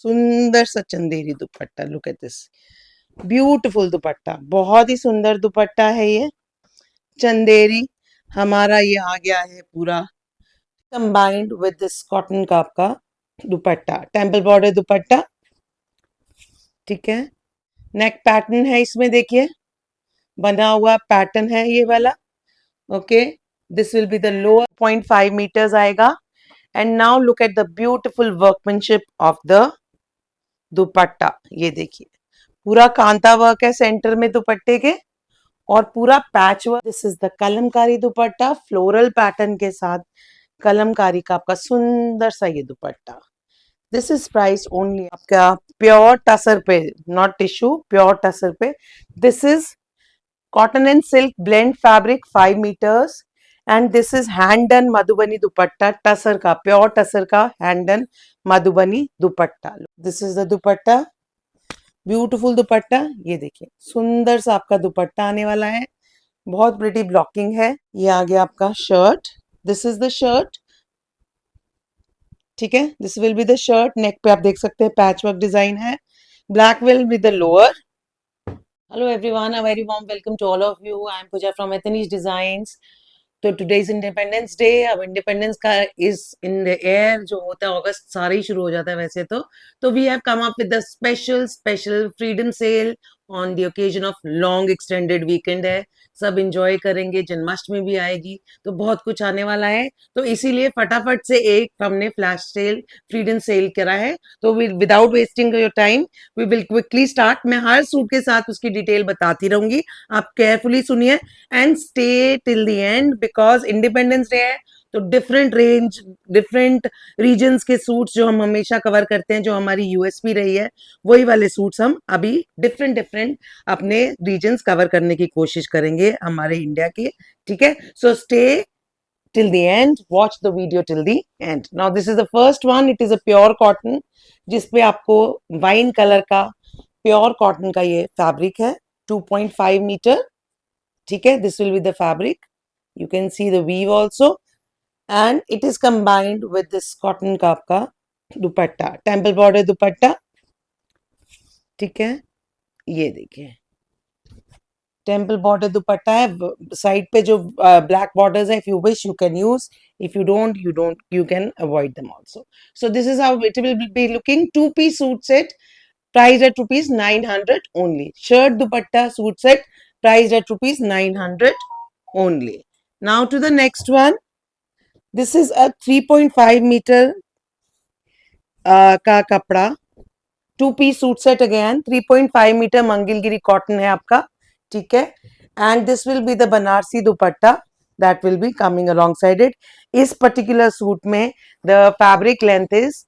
सुंदर सा Chanderi dupatta, look at this beautiful dupatta, बहुत ही सुंदर दुपट्टा है ये चंदेरी। हमारा ये आ गया है पूरा कंबाइंड विद दिस कॉटन का आपका दुपट्टा, टेम्पल बॉर्डर दुपट्टा, ठीक है। नेक पैटर्न है इसमें, देखिए बना हुआ पैटर्न है ये वाला। Okay, this will be the lower 0.5 metres आएगा। And now look at the beautiful workmanship of the dupatta. ये देखिए पूरा कांता वर्क है सेंटर में दुपट्टे के, और पूरा patch work. This is the Kalamkari dupatta, floral pattern के साथ कलमकारी का आपका सुंदर सा ये dupatta. This is price only आपका प्योर टसर पे, नॉट टिश्यू, प्योर टसर पे। This is cotton and silk blend fabric 5 metres, and this is hand done Madhubani dupatta, tussar का, प्योर टसर का hand done Madhubani dupatta. This is the dupatta, beautiful dupatta. ये देखिए सुंदर सा आपका दुपट्टा आने वाला है, बहुत प्रिटी ब्लॉकिंग है। ये आ गया आपका shirt, this is the shirt, ठीक है। This will be the shirt, neck पे आप देख सकते हैं पैच वर्क डिजाइन है। Black will be the lower. Hello everyone, a very warm welcome to all of you. I am Pooja from Ethnies Designs. तो today is independence day. अब independence का is in the air, जो होता है अगस्त सारे ही शुरू हो जाता है वैसे तो we have come up with the special freedom sale on the occasion of long extended weekend है। सब इंजॉय करेंगे, जन्माष्टमी भी आएगी, तो बहुत कुछ आने वाला है। तो इसीलिए फटाफट से एक हमने फ्लैश सेल, फ्रीडम सेल करा है। तो without wasting your time we will quickly start. मैं हर सूट के साथ उसकी डिटेल बताती रहूंगी, आप केयरफुली सुनिए and stay till the end, because independence day है तो डिफरेंट रेंज, डिफरेंट रीजन्स के सूट्स जो हम हमेशा कवर करते हैं, जो हमारी यूएसपी रही है, वही वाले सूट्स हम अभी डिफरेंट डिफरेंट अपने रीजन्स कवर करने की कोशिश करेंगे हमारे इंडिया के, ठीक है। So stay till the end, watch the video till the end. Now this is the first one, it is a pure cotton, जिसपे आपको वाइन कलर का प्योर कॉटन का ये फैब्रिक है, 2.5 मीटर, ठीक है। This will be the fabric, you can see the weave also, and it is combined with this cotton का आपका दुपट्टा, टेम्पल बॉर्डर दुपट्टा, ठीक है। ये देखिए टेम्पल बॉर्डर दुपट्टा है, साइड पे जो ब्लैक बॉर्डर्स है, if you wish you can use, if you don't you can avoid them also. So this is how it will be looking. 2-piece suit set, price at rupees 900 only. Shirt dupatta suit set, price at rupees 900 only. Now to the next one. This is a 3.5 metre का कपड़ा, 2-piece suit set again, 3.5 metre Mangalagiri cotton है आपका, ठीक है। And this will be the Banarasi dupatta that will be coming alongside it. इस particular suit में the fabric length is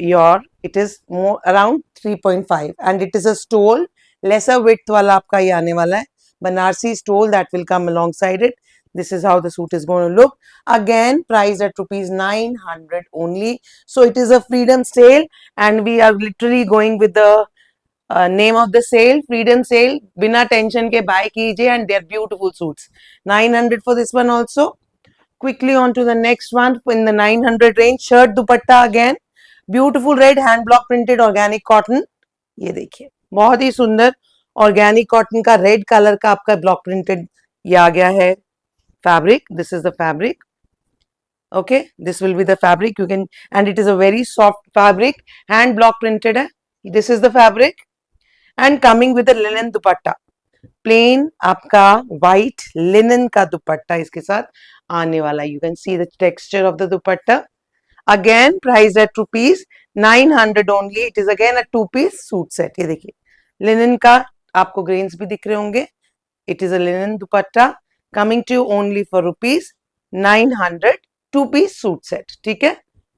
your, it is more around 3.5 and it is a stole, lesser width वाला आपका ये आने वाला है, Banarasi stole that will come alongside it. This is how the suit is going to look. Again, price at rupees 900 only. So it is a freedom sale, and we are literally going with the name of the sale, freedom sale. बिना tension के buy कीजिए, and they are beautiful suits. 900 for this one also. Quickly on to the next one in the 900 range. Shirt dupatta again, beautiful red hand block printed organic cotton. ये देखिए बहुत ही सुंदर organic cotton का red colour का आपका block printed ये आ गया है fabric. This is the fabric, okay. This will be the fabric, you can, and it is a very soft fabric, hand block printed hai. This is the fabric, and coming with a linen dupatta, plain आपका white linen का दुपट्टा इसके साथ आने वाला। You can see the texture of the dupatta. Again price at rupees 900 only. It is again a 2-piece suit set. ये देखिए linen का आपको grains भी दिख रहे होंगे। It is a linen dupatta coming to you only for rupees 900, 2-piece suit set, ठीक है,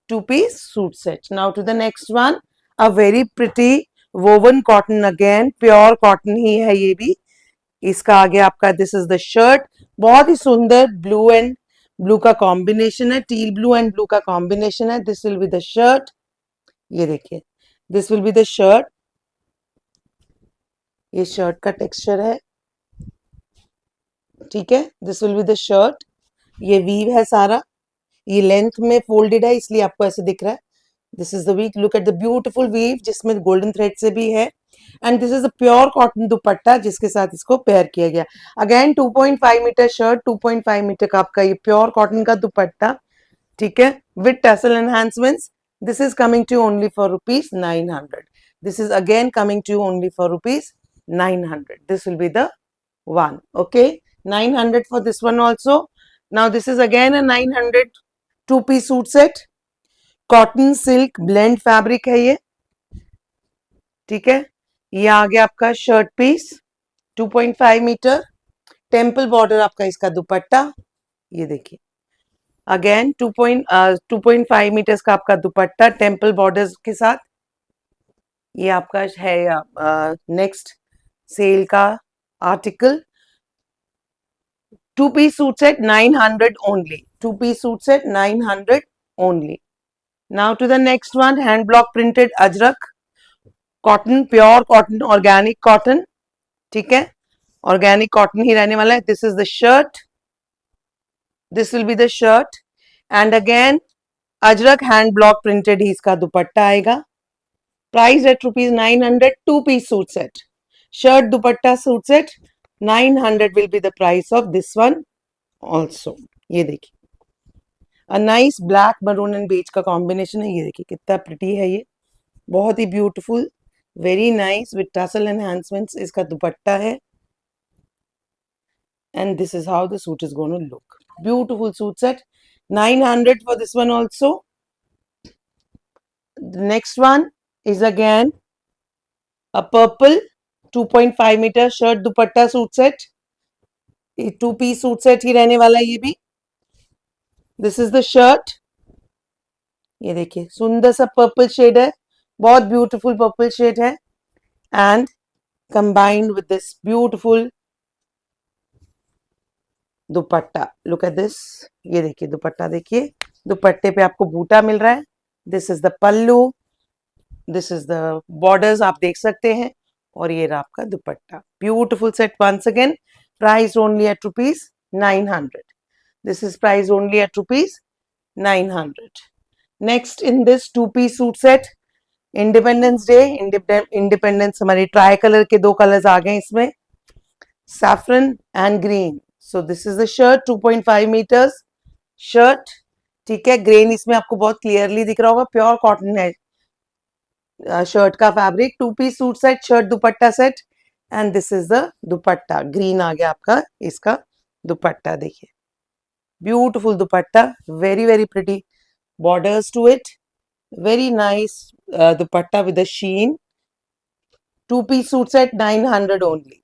2-piece suit set. Now to the next one, a very pretty woven cotton, again pure cotton ही है ये भी। इसका आगे आपका this is the shirt, बहुत ही सुंदर ब्लू एंड ब्लू का कॉम्बिनेशन है, टील ब्लू एंड ब्लू का कॉम्बिनेशन है। This will be the shirt, ये देखिए this will be the shirt, ये शर्ट का टेक्सचर है, ठीक है। This will be the shirt, ये वीव है सारा, ये लेंथ में फोल्डेड है इसलिए आपको ऐसे दिख रहा है, this is the weave, look at the beautiful weave जिसमें गोल्डन थ्रेड से भी है, and this is a pure cotton dupatta जिसके साथ इसको पेयर किया गया। अगेन 2.5 मीटर शर्ट, 2.5 मीटर का आपका ये प्योर कॉटन का दुपट्टा, ठीक है, with tassel enhancements. This is coming to only for rupees 900। This is again coming to only for rupees 900. This will be the one. Okay, 900 for this one also. Now this is again a 900 two-piece suit set. Cotton silk blend fabric है ये, ठीक है। ये आ गया आपका shirt piece 2.5 metre, temple border आपका इसका दुपट्टा, ये देखिए अगेन 2.5 मीटर्स का आपका दुपट्टा टेम्पल बॉर्डर्स के साथ। ये आपका है नेक्स्ट सेल का article, two piece suit set 900 only, two piece suit set 900 only. Now to the next one, hand block printed Ajrak cotton, pure cotton, organic cotton, ठीक है, ऑर्गेनिक कॉटन ही रहने वाला है। This is the shirt, this will be the shirt, and again Ajrak hand block printed ही इसका दुपट्टा आएगा। Price at rupees 900, two piece suit set, shirt dupatta suit set 900 will be the price of this one also. ये देखिए a nice black maroon and beige का combination है, ये देखिए कितना प्रिटी है ये, बहुत ही beautiful, very nice with tassel enhancements इसका दुपट्टा है, and this is how the suit is going to look. Beautiful suit set, 900 for this one also. The next one is again a purple 2.5 metre shirt dupatta suit set, two piece suit set ही रहने वाला है ये भी। This is the shirt, ये देखिए सुंदर सा पर्पल शेड है, बहुत ब्यूटीफुल पर्पल शेड है, and combined with this beautiful dupatta. Look at this, ये देखिए दुपट्टा, देखिए दुपट्टे पे आपको बूटा मिल रहा है। This is the pallu, this is the borders आप देख सकते हैं, और ये रहा आपका dupatta. Beautiful set once again, price only at rupees 900. This is price only at rupees 900. Next in this two piece suit set, independence day, independence हमारी tricolour के दो कलर्स आ गए इसमें, saffron and green. So this is the shirt 2.5 metres shirt, ठीक है, grain इसमें आपको बहुत क्लियरली दिख रहा होगा, प्योर कॉटन है शर्ट का fabric, two piece suit set, shirt dupatta set, and this is the dupatta, green आ गया आपका इसका दुपट्टा, देखिए beautiful dupatta, very very pretty borders to it, very nice dupatta with a sheen, two piece suit set 900 only,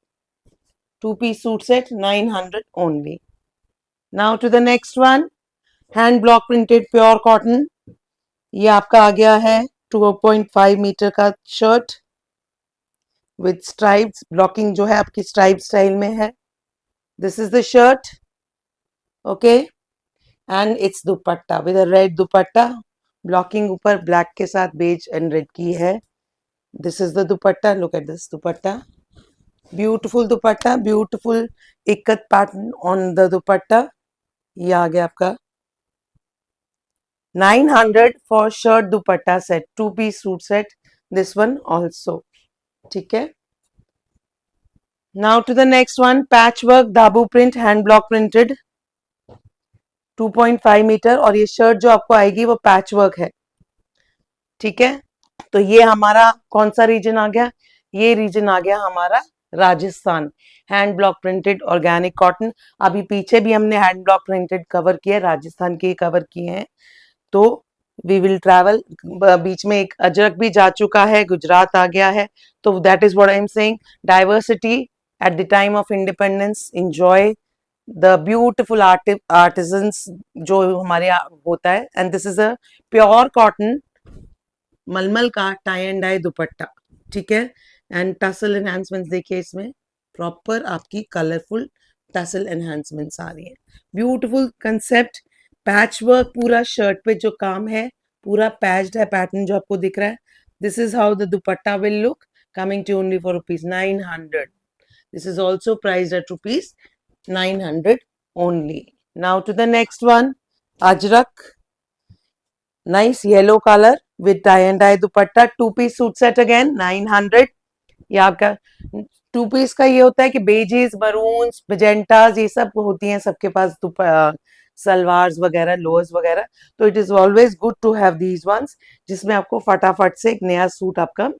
two piece suit set 900 only. Now to the next one, hand block printed pure cotton, ये आपका आ गया है 2.5 metre का shirt with stripes, blocking जो है आपकी stripe style में है। This is the shirt, okay, and it's dupatta with a red dupatta, blocking ऊपर ब्लैक के साथ बेज एंड रेड की है। This is the dupatta, look at this dupatta, beautiful dupatta, beautiful ikat pattern on the dupatta. ये आ गया आपका 900 for shirt dupatta set, two piece suit set, this one also, ठीक है। Now to the next one, patch work dabu print hand block printed 2.5 metre, और ये shirt जो आपको आएगी वो पैच वर्क है, ठीक है। तो ये हमारा कौन सा रीजन आ गया, ये रीजन आ गया हमारा Rajasthan, hand block printed organic cotton. अभी पीछे भी हमने हैंड ब्लॉक प्रिंटेड कवर किया, राजस्थान के कवर किए हैं। तो वी विल ट्रैवल, बीच में एक अजरक भी जा चुका है, गुजरात आ गया है। तो that is what I am saying, diversity at the time of independence, enjoy the beautiful artisans जो हमारे यहाँ होता है, and this is a pure cotton मलमल का टाई एंड डाई दुपट्टा, ठीक है, एंड टसल एनहांसमेंट्स देखिए इसमें प्रॉपर आपकी कलरफुल टसल एनहांसमेंट्स आ रही है, ब्यूटीफुल कंसेप्ट, पैच वर्क पूरा शर्ट पे जो काम है पूरा पैच्ड है पैटर्न जो आपको दिख रहा है। This is how the dupatta will look, coming to only for rupees 900. This is also priced at rupees 900 only. Now to the next one, ajrak, nice yellow color, with tie and dye dupatta, 2 piece suit set again 900। ये आपका 2 piece का ये होता है कि badges, maroons, मजेंटास ये सब होती हैं सबके पास सलवार्स वगैरह, लोअर्स वगैरह, तो it is always good to have these ones, जिसमें आपको फटाफट से एक नया सूट आपका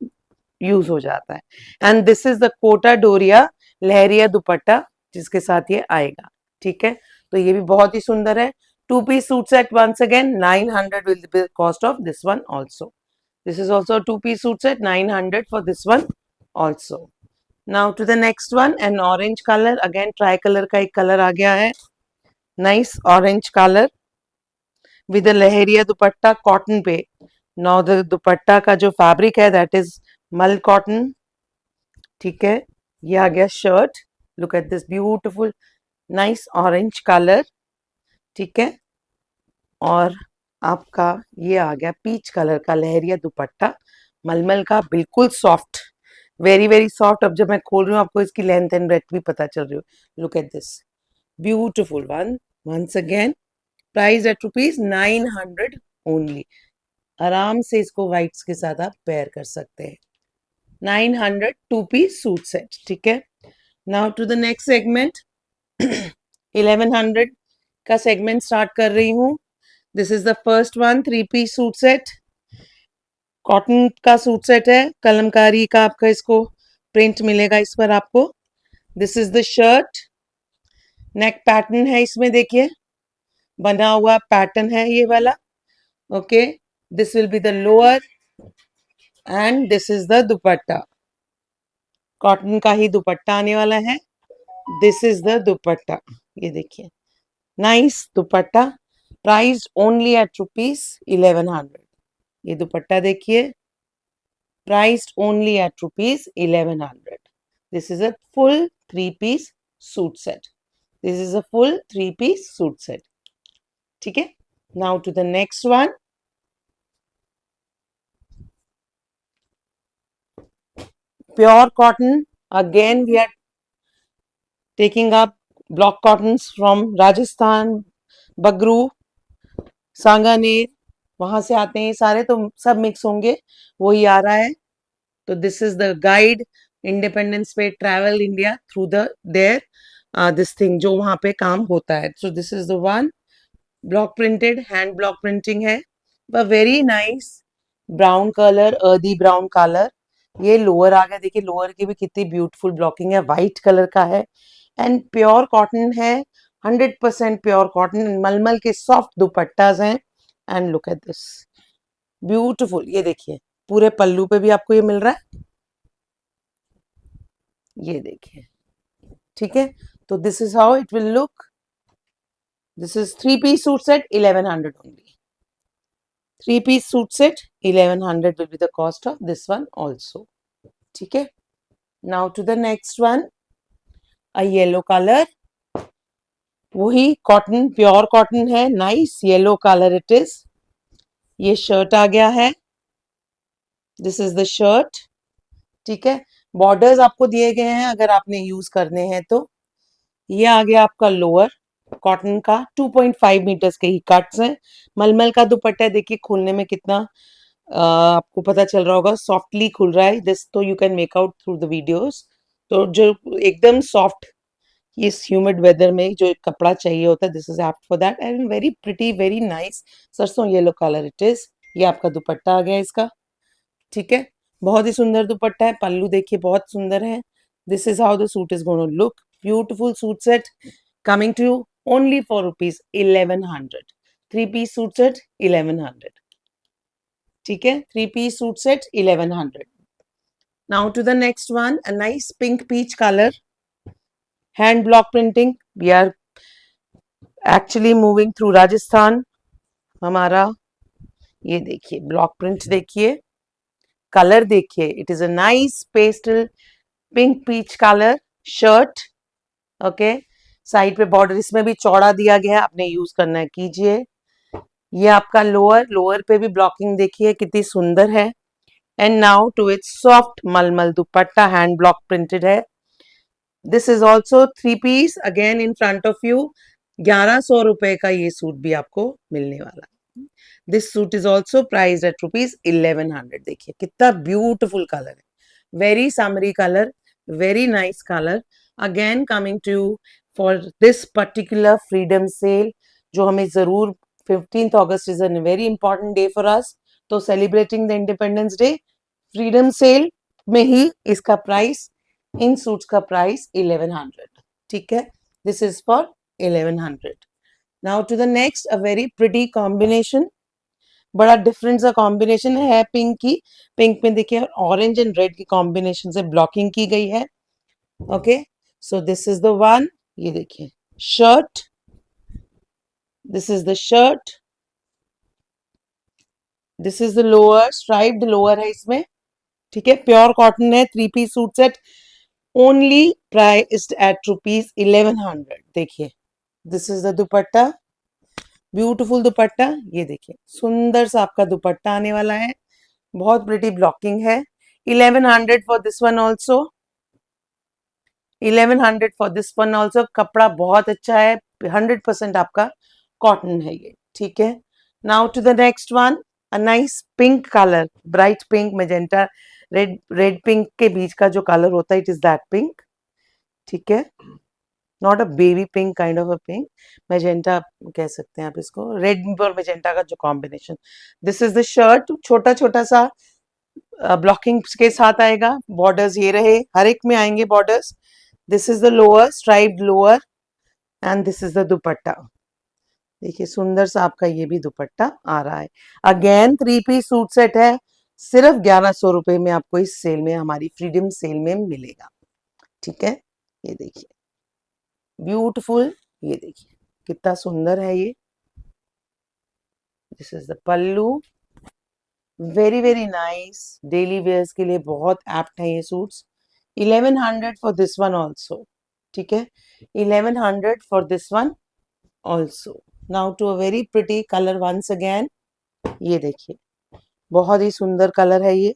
यूज हो जाता है। And this is the Kota Doria leheriya दुपट्टा जिसके साथ ये आएगा, ठीक है। तो ये भी बहुत ही सुंदर है। 2 piece suit set once again 900 will be the cost of this one also. This is also a 2 pieces suit set, 900 for this one also. Now to the next one, an orange color, again tri-color का एक color आ गया है, nice orange color with a lehariya dupatta cotton पे। Now the दुपट्टा का जो fabric है that is मल cotton, ठीक है। ये आ गया shirt, look at this beautiful nice orange color, ठीक है। और आपका ये आ गया पीच कलर का लहरिया दुपट्टा, मलमल का, बिल्कुल सॉफ्ट, वेरी वेरी सॉफ्ट। अब जब मैं खोल रही हूँ आपको इसकी लेंथ एंड ब्रेथ भी पता चल रही हो। Look at this beautiful one, once again price at ₹900 only. आराम से इसको व्हाइट्स के साथ आप पेयर कर सकते हैं। 900 2 पीस सूट सेट, ठीक है। Now to the next segment 1100 का सेगमेंट स्टार्ट कर रही हूँ। This is the first one, 3 piece suit set, cotton का सूट सेट है, कलमकारी का आपका इसको प्रिंट मिलेगा इस पर आपको। This is the shirt, neck pattern है इसमें, देखिए बना हुआ पैटर्न है ये वाला, okay. This will be the lower and this is the dupatta, cotton का ही दुपट्टा आने वाला है। दिस इज द दुपट्टा, ये देखिए nice dupatta, price only at ₹1100। ये दुपट्टा देखिए, priced only at ₹1100। This is a full 3 piece suit set, this is a full 3 piece suit set, ठीक है। Now to the next one, pure cotton, again we are taking up block cottons from Rajasthan, Bagru, Sanganer, वहां से आते हैं सारे, तो सब mix होंगे, वही आ रहा है। तो this is the guide independence पे travel India through the there this thing जो वहां पे काम होता है। So this is the one, block printed, hand block printing है, very nice brown colour, earthy brown colour. ये लोअर आ गया, देखिए लोअर की भी कितनी ब्यूटीफुल ब्लॉकिंग है, व्हाइट कलर का है एंड प्योर कॉटन है, 100% प्योर कॉटन, मलमल के सॉफ्ट दुपट्टास हैं। And look at this beautiful, ये देखिए पूरे पल्लू पे भी आपको ये मिल रहा है, ये देखिए, ठीक है। तो this is how it will look. This is 3 piece suit set 1100 only, 3 piece suit set 1100 will be the cost of this one also, ठीक है। Now to the next one, a yellow colour, वही cotton, pure cotton है, nice yellow colour it is. ये shirt आ गया है, this is the shirt, ठीक है। बॉर्डर्स आपको दिए गए हैं अगर आपने यूज करने हैं तो। ये आ गया आपका लोअर कॉटन का, 2.5 मीटर्स के ही कट्स हैं, मलमल का दुपट्टा है, देखिए खुलने में कितना आपको पता चल रहा होगा, सॉफ्टली खुल रहा है दिस, तो you can make out through the videos. तो जो एकदम सॉफ्ट इस ह्यूमिड वेदर में जो कपड़ा चाहिए होता है, this is apt for that and very pretty, very nice सरसों येलो कलर इट इज। ये आपका दुपट्टा आ गया इसका, ठीक है। बहुत ही सुंदर दुपट्टा है, पल्लू देखिए बहुत सुंदर है। This is how the suit is gonna look, beautiful suit set coming to you only for ₹1100, 3 piece suit set 1100, ठीक है। 3 piece suit set 1100। Now to the next one, a nice pink peach color, hand block printing, we are actually moving through Rajasthan। हमारा ये देखिए block print, देखिए colour, देखिए it is a nice pastel pink peach colour shirt, okay. Side पे border इसमें भी चौड़ा दिया गया है, आपने यूज करना है कीजिए। ये आपका लोअर, लोअर पे भी ब्लॉकिंग देखिए कितनी सुंदर है। And now to it's soft mulmul dupatta, hand block printed है। This is also 3 piece, again in front of you. ₹1100 का ये सूट भी आपको मिलने वाला, this suit is also priced at ₹1100। देखिए कितना ब्यूटिफुल कलर है, very summery colour, very nice color. Again coming to you for this particular freedom sale, जो हमें जरूर 15th August is a very important day for us, तो celebrating the Independence Day freedom sale में ही इसका price, in suits का price 1100, ठीक है, this is for 1100. Now to the next, a very pretty combination, बड़ा डिफरेंट सा combination है pink की, पिंक में देखिए ऑरेंज एंड रेड की कॉम्बिनेशन से ब्लॉकिंग की गई है. Okay, so this is the one. ये देखिए shirt, this is the shirt, this is the lower, striped lower है इसमें, ठीक है, प्योर कॉटन है, 3 piece suit set, only priced at ₹1100. देखिए this is the dupatta, beautiful dupatta, ये देखिए सुंदर सा आपका दुपट्टा आने वाला है, बहुत प्रिटी ब्लॉकिंग है. 1100 for this one also, 1100 for this one also. कपड़ा बहुत अच्छा है, 100% आपका कॉटन है ये, ठीक है. Now to the next one, a nice pink colour, bright pink, magenta red, red pink के बीच का जो कलर होता है, इट इज दैट पिंक, ठीक है, not a baby pink kind of a pink, magenta कह सकते हैं आप इसको, रेड और मेजेंटा का जो combination. This is the shirt, छोटा छोटा सा ब्लॉकिंग के साथ आएगा, बॉर्डर्स ये रहे, हर एक में आएंगे borders. This is the lower, striped lower, and this is the दुपट्टा. देखिए सुंदर सा आपका ये भी दुपट्टा आ रहा है. अगेन 3 पीस सूट सेट है, सिर्फ 1100 रुपए में आपको इस सेल में, हमारी फ्रीडम सेल में मिलेगा, ठीक है. ये देखिए ब्यूटीफुल, ये देखिए कितना सुंदर है ये. This is the pallu, very very nice, daily wears के लिए बहुत एप्ट है ये suits. 1100 for this one also, ठीक है, 1100 for this one also. Now to a very pretty colour once again. ये देखिए बहुत ही सुंदर कलर है ये,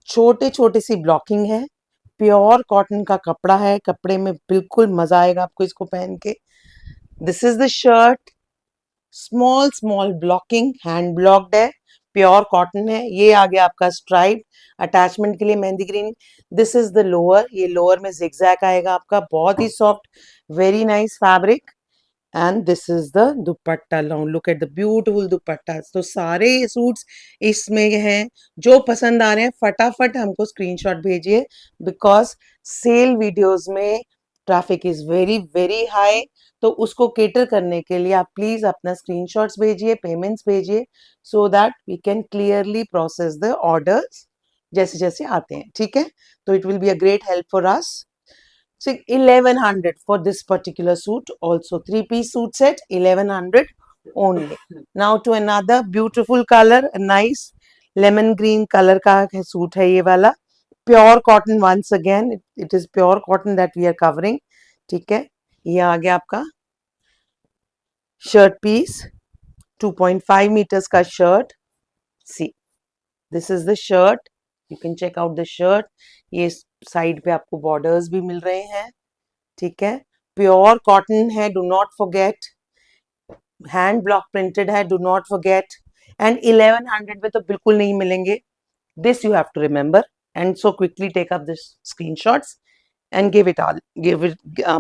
छोटे छोटे सी ब्लॉकिंग है, प्योर कॉटन का कपड़ा है, कपड़े में बिल्कुल मजा आएगा आपको इसको पहन के. This is the shirt, small small blocking, hand blocked है, प्योर कॉटन है. ये आ गया आपका स्ट्राइप अटैचमेंट के लिए mehndi green. This is the lower, ये लोअर में जिगजैग आएगा आपका, बहुत ही soft, very nice fabric. And this is the dupatta. Look at the beautiful dupatta. तो सारे सूट्स इसमें हैं, जो पसंद आ रहे हैं फटाफट हमको स्क्रीनशॉट भेजिए, बिकॉज सेल वीडियोस में traffic is very very high, तो उसको केटर करने के लिए आप प्लीज अपना स्क्रीनशॉट्स भेजिए, पेमेंट्स भेजिए, so that we can clearly process the orders जैसे जैसे आते हैं, ठीक है. तो it will be a great help for us. 1100 for this particular suit, also 3 piece suit set, 1100 only. Now to another beautiful color, a nice lemon green color का suit है ये वाला, pure cotton. Once again it is pure cotton that we are covering, ठीक है. ये आ गया आपका शर्ट पीस, 2.5 meters का shirt. See this is the shirt, you can check out the shirt. ये साइड पे आपको बॉर्डर्स भी मिल रहे हैं, ठीक है, प्योर कॉटन है, do not forget, hand block printed है, डू नॉट फॉरगेट. एंड 1100 में तो बिल्कुल नहीं मिलेंगे, this you have to remember. And so quickly take up this screenshots and give it all, give it,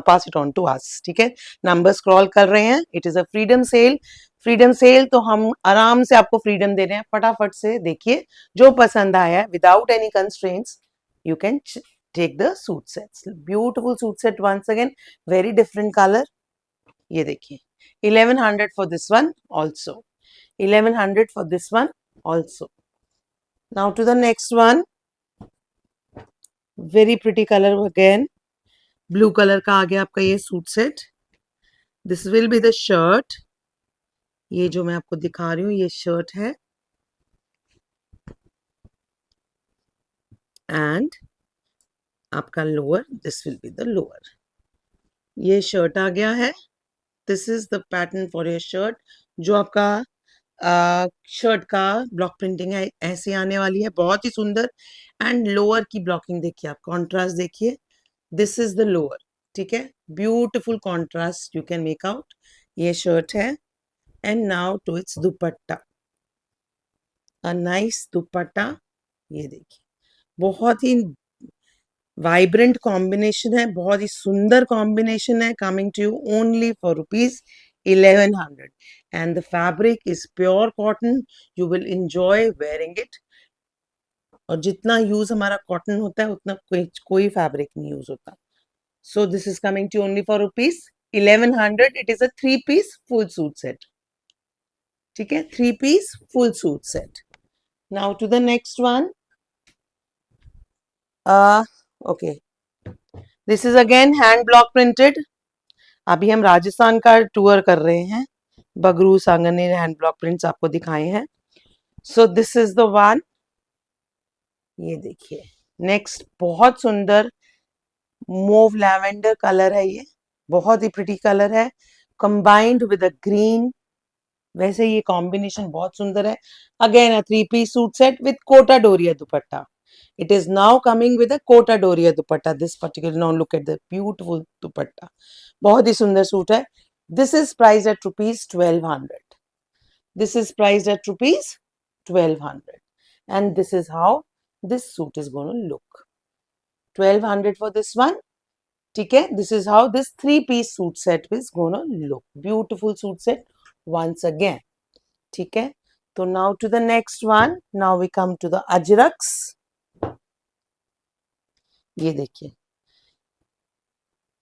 pass it on to us, ठीक है. Number scroll कर रहे हैं, it is a freedom sale, freedom sale, तो हम आराम से आपको फ्रीडम दे रहे हैं. फटाफट से देखिए, जो पसंद आया है without any constraints you can take the suit sets. Beautiful suit set once again, very different color. ये देखिए 1100 for this one also, 1100 for this one also. Now to the next one, very pretty color again, blue color का आ गया आपका ये suit set. This will be the shirt. ये जो मैं आपको दिखा रही हूँ ये शर्ट है, and आपका lower, this will be the lower. ये शर्ट आ गया है, this is the pattern for your shirt. जो आपका शर्ट का ब्लॉक प्रिंटिंग है ऐसे आने वाली है, बहुत ही सुंदर. एंड लोअर की ब्लॉकिंग देखिए आप, कॉन्ट्रास्ट देखिए, दिस इज द लोअर, ठीक है, beautiful contrast you can make out. ये शर्ट है, and now to its dupatta, a nice dupatta. ये देखिए, बहुत ही वाइब्रेंट कॉम्बिनेशन है, बहुत ही सुंदर कॉम्बिनेशन है, coming to you only for rupees 1100 and the fabric is pure cotton, you will enjoy wearing it. और जितना यूज हमारा कॉटन होता है उतना कोई फैब्रिक नहीं यूज होता। So this is coming to only for rupees 1100। It is a 3 piece full suit set, ठीक है, 3 piece full suit set. Now to the next one. Okay, this is again hand block printed. अभी हम राजस्थान का tour कर रहे हैं, Bagru Sanganer hand block prints आपको दिखाए हैं। So this is the one, ये देखिए। नेक्स्ट बहुत सुंदर मोव लैवेंडर कलर है, ये बहुत ही प्रिटी कलर है, कंबाइंड विद अ ग्रीन। वैसे ये कॉम्बिनेशन बहुत सुंदर है। Again a 3 piece suit set with Kota Doria dupatta. It is now coming with a Kota Doria dupatta, this particular, now look at the beautiful दुपट्टा, बहुत ही सुंदर सूट है। This is priced at rupees 1200. This is priced at rupees 1200, and this is how this suit is going to look. 1200 for this one, ठीक है। This is how this 3 piece suit set is going to look. Beautiful suit set once again, ठीक है। तो now to the next one. Now we come to the अजरक्स। ये देखिए,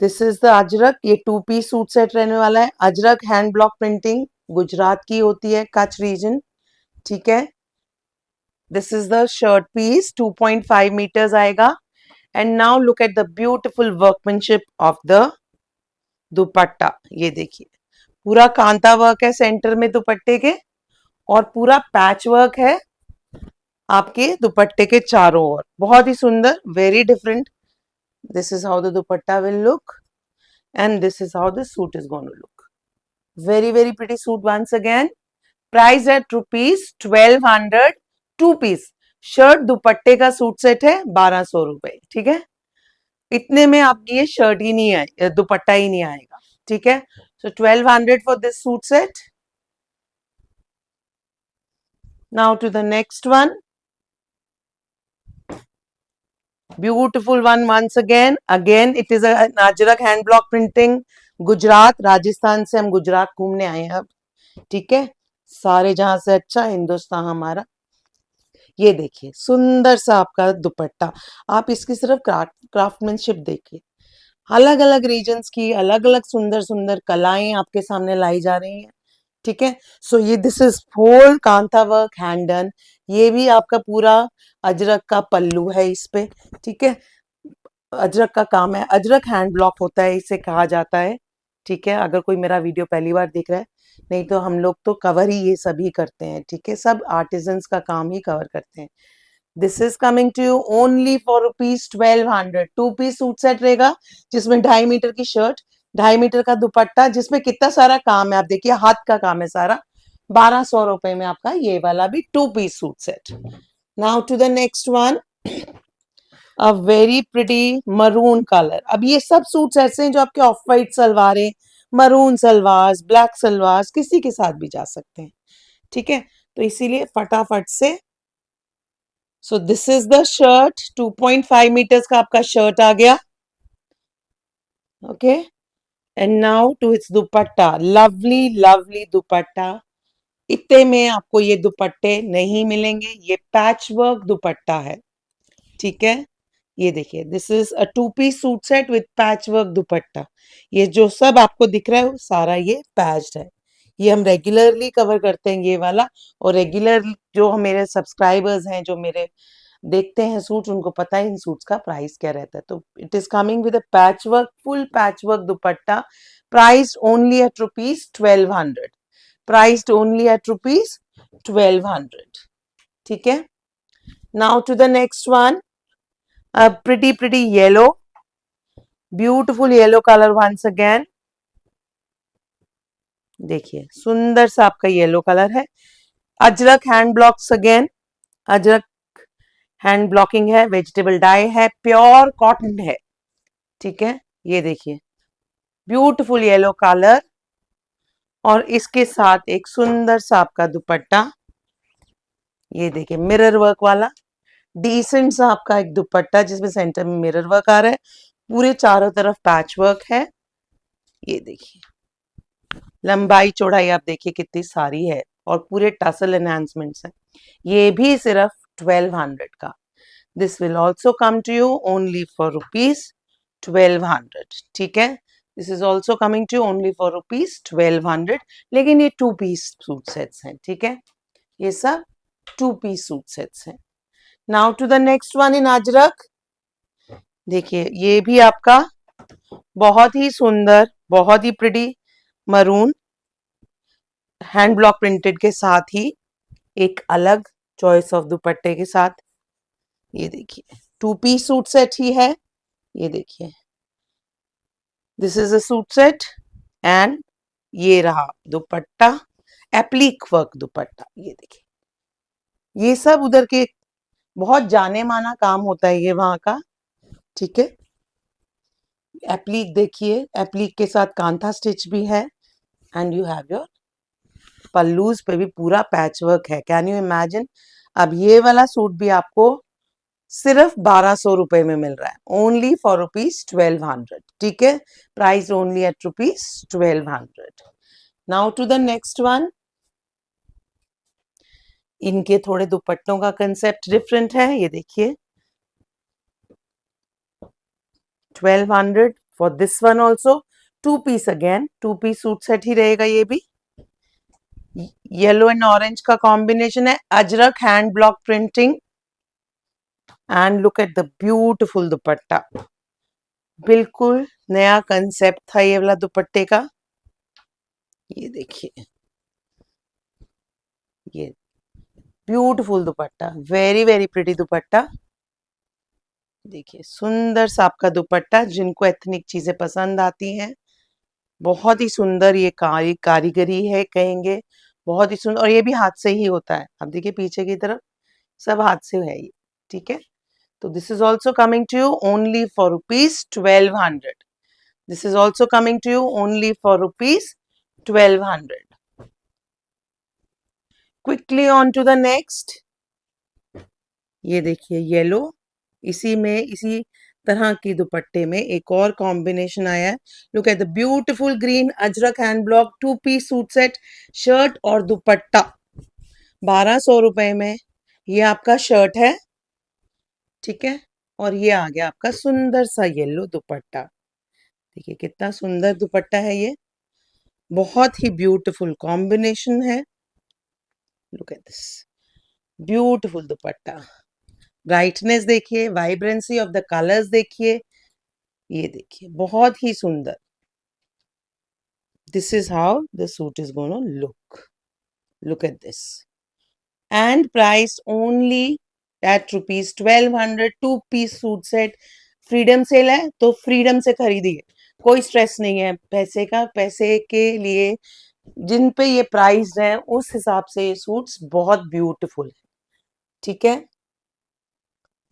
this is the Ajrak, ये 2 piece suit set रहने वाला है। Ajrak hand block printing Gujarat की होती है, कच्छ रीजन, ठीक है। This is the shirt piece, 2.5 metres आएगा। And now look at the beautiful workmanship of the dupatta. ये देखिए, पूरा कांता वर्क है सेंटर में दुपट्टे के, और पूरा पैच वर्क है आपके दुपट्टे के चारों ओर, बहुत ही सुंदर, very different. This is how the dupatta will look, and this is how the suit is going to look. Very very pretty suit once again. Price at rupees 1200, 2 piece shirt दुपट्टे का सूट सेट है, 1200 रुपए, ठीक है। इतने में आपकी ये शर्ट ही नहीं आए, दुपट्टा ही नहीं आएगा, ठीक है। So 1200 for this suit set. Now to the next one, beautiful one once again. Again it is a Ajrak hand block printing, Gujarat, Rajasthan से हम गुजरात घूमने आए हैं अब, ठीक है। सारे जहां से अच्छा हिंदुस्तान हमारा। ये देखिए, सुंदर सा आपका दुपट्टा, आप इसकी सिर्फ क्राफ्टमैनशिप देखिए, अलग अलग रीजन्स की अलग अलग सुंदर सुंदर कलाएं आपके सामने लाई जा रही हैं, ठीक है। सो ये this is whole kantha work hand done. ये भी आपका पूरा अजरक का पल्लू है इस पे, ठीक है। अजरक का काम है, अजरक हैंड ब्लॉक होता है इसे कहा जाता है, ठीक है। अगर कोई मेरा वीडियो पहली बार देख रहा है, नहीं तो हम लोग तो कवर ही ये सभी करते हैं, ठीक है, सब आर्टिजन्स का काम ही कवर करते हैं। This is coming to you only for rupees 1200। 2 piece suit set रहेगा, जिसमें 2.5 मीटर की शर्ट, 2.5 मीटर का दुपट्टा, जिसमें कितना सारा काम है, आप देखिए हाथ का काम है सारा। 1200 रुपए में आपका ये वाला भी 2 piece suit set. Now to the next one, a very pretty maroon colour. अब ये सब सूट्स ऐसे हैं जो आपके ऑफ वाइट सलवारें, मरून सलवार, ब्लैक सलवार, किसी के साथ भी जा सकते हैं, ठीक है। तो इसीलिए फटाफट से, so this is the shirt, 2.5 metres का आपका शर्ट आ गया, okay. And now to its dupatta, lovely lovely dupatta. इतने में आपको ये दुपट्टे नहीं मिलेंगे, ये पैच वर्क दुपट्टा है, ठीक है। ये देखिए, this is a 2 piece suit set with patch work dupatta. ये जो सब आपको दिख रहा है वो सारा ये पैच्ड है, ये हम रेगुलरली कवर करते हैं ये वाला। और रेगुलर जो मेरे सब्सक्राइबर्स हैं, जो मेरे देखते हैं सूट, उनको पता है इन सूट्स का प्राइस क्या रहता है। तो it is coming with a patch work, full patch work dupatta, priced only at rupees 1200, priced only at rupees 1200, ठीक है। Now to the next one, a pretty yellow, beautiful yellow color once again। देखिए, सुंदर सा आपका yellow colour है। Ajrak hand blocks again, Ajrak hand blocking है, vegetable die है, pure cotton है, ठीक है। ये देखिए, ब्यूटीफुल येलो कलर, और इसके साथ एक सुंदर सा आपका दुपट्टा, ये देखिए मिरर वर्क वाला डिसेंट सा आपका एक दुपट्टा जिसमें सेंटर में मिरर वर्क आ रहा है, पूरे चारों तरफ पैच वर्क है। ये देखिए लंबाई चौड़ाई आप देखिए कितनी सारी है और पूरे टसल एनहांसमेंट्स है। ये भी सिर्फ 1200 का। This will also come to you only for ₹1200। ठीक है, this is also coming to only for ₹1200। लेकिन ये 2 पीस सूट सेट्स हैं। ठीक है, ये सब 2 पीस सूट सेट्स हैं। Now to the next one in Ajrak. देखिए ये भी आपका बहुत ही सुंदर, बहुत ही pretty maroon hand block printed के साथ ही एक अलग चॉइस ऑफ दुपट्टे के साथ। ये देखिए 2 पीस सूट सेट ही है। ये देखिए this is a suit set and ये रहा दुपट्टा, एप्लीक वर्क दुपट्टा। ये देखिए ये सब उधर के बहुत जाने माना काम होता है ये वहां का। ठीक है, एप्लीक देखिए, एप्लीक के साथ कांथा स्टिच भी है and you have your pallus पे भी पूरा पैच वर्क है। Can you imagine? अब ये वाला सूट भी आपको सिर्फ 1200 रुपए में मिल रहा है, ओनली फॉर ₹1200। ठीक है, price only at ₹1200। Now to the next one. इनके थोड़े दुपट्टों का कंसेप्ट डिफरेंट है। ये देखिए 1200 for this one also. 2 piece again, 2 piece suit set ही रहेगा ये भी। येलो एंड ऑरेंज का कॉम्बिनेशन है, Ajrak hand block printing and look at the beautiful dupatta. बिल्कुल नया कंसेप्ट था ये वाला दुपट्टे का। ये देखिए ये beautiful dupatta, very very pretty दुपट्टा। देखिए सुंदर सा आपका दुपट्टा, जिनको एथनिक चीजें पसंद आती हैं, बहुत ही सुंदर ये कारीगरी है कहेंगे, बहुत ही सुंदर। और ये भी हाथ से ही होता है। अब देखिए पीछे की तरफ सब हाथ से है ये। ठीक है, तो this is also coming to you only for ₹1200। This is also coming to you only for ₹1200। Quickly on to the next. ये देखिए येलो, इसी में इसी तरह की दुपट्टे में एक और कॉम्बिनेशन आया है। Look at the beautiful green Ajrak hand block 2 piece suit set, shirt और दुपट्टा 1200 रुपए में। ये आपका शर्ट है। ठीक है, और ये आ गया आपका सुंदर सा येलो दुपट्टा। देखिए कितना सुंदर दुपट्टा है ये, बहुत ही ब्यूटीफुल कॉम्बिनेशन है। Look at this beautiful dupatta, brightness देखिए, वाइब्रेंसी ऑफ द कलर्स देखिए। ये देखिए बहुत ही सुंदर। This is how the suit is gonna look. Look at this and price only at ₹1200। 2 piece suit set. Freedom sale है तो फ्रीडम से खरीदिए, कोई स्ट्रेस नहीं है पैसे का। पैसे के लिए जिन पे ये प्राइस है उस हिसाब से ये सूट्स बहुत ब्यूटीफुल है। ठीक है,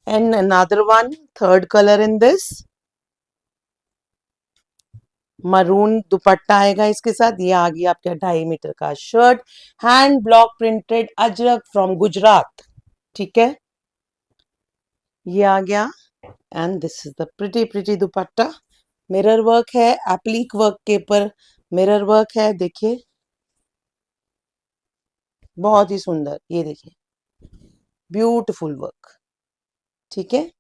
and another one, third colour in this maroon दुपट्टा आएगा इसके साथ। ये आ गया आपका 2.5 मीटर का shirt, hand block printed Ajrak from Gujarat. ठीक है, ये आ गया and this is the pretty pretty dupatta. Mirror work है, एप्लीक वर्क के ऊपर मिरर वर्क है। देखिए बहुत ही सुंदर, ये देखिए ब्यूटीफुल वर्क। ठीक है,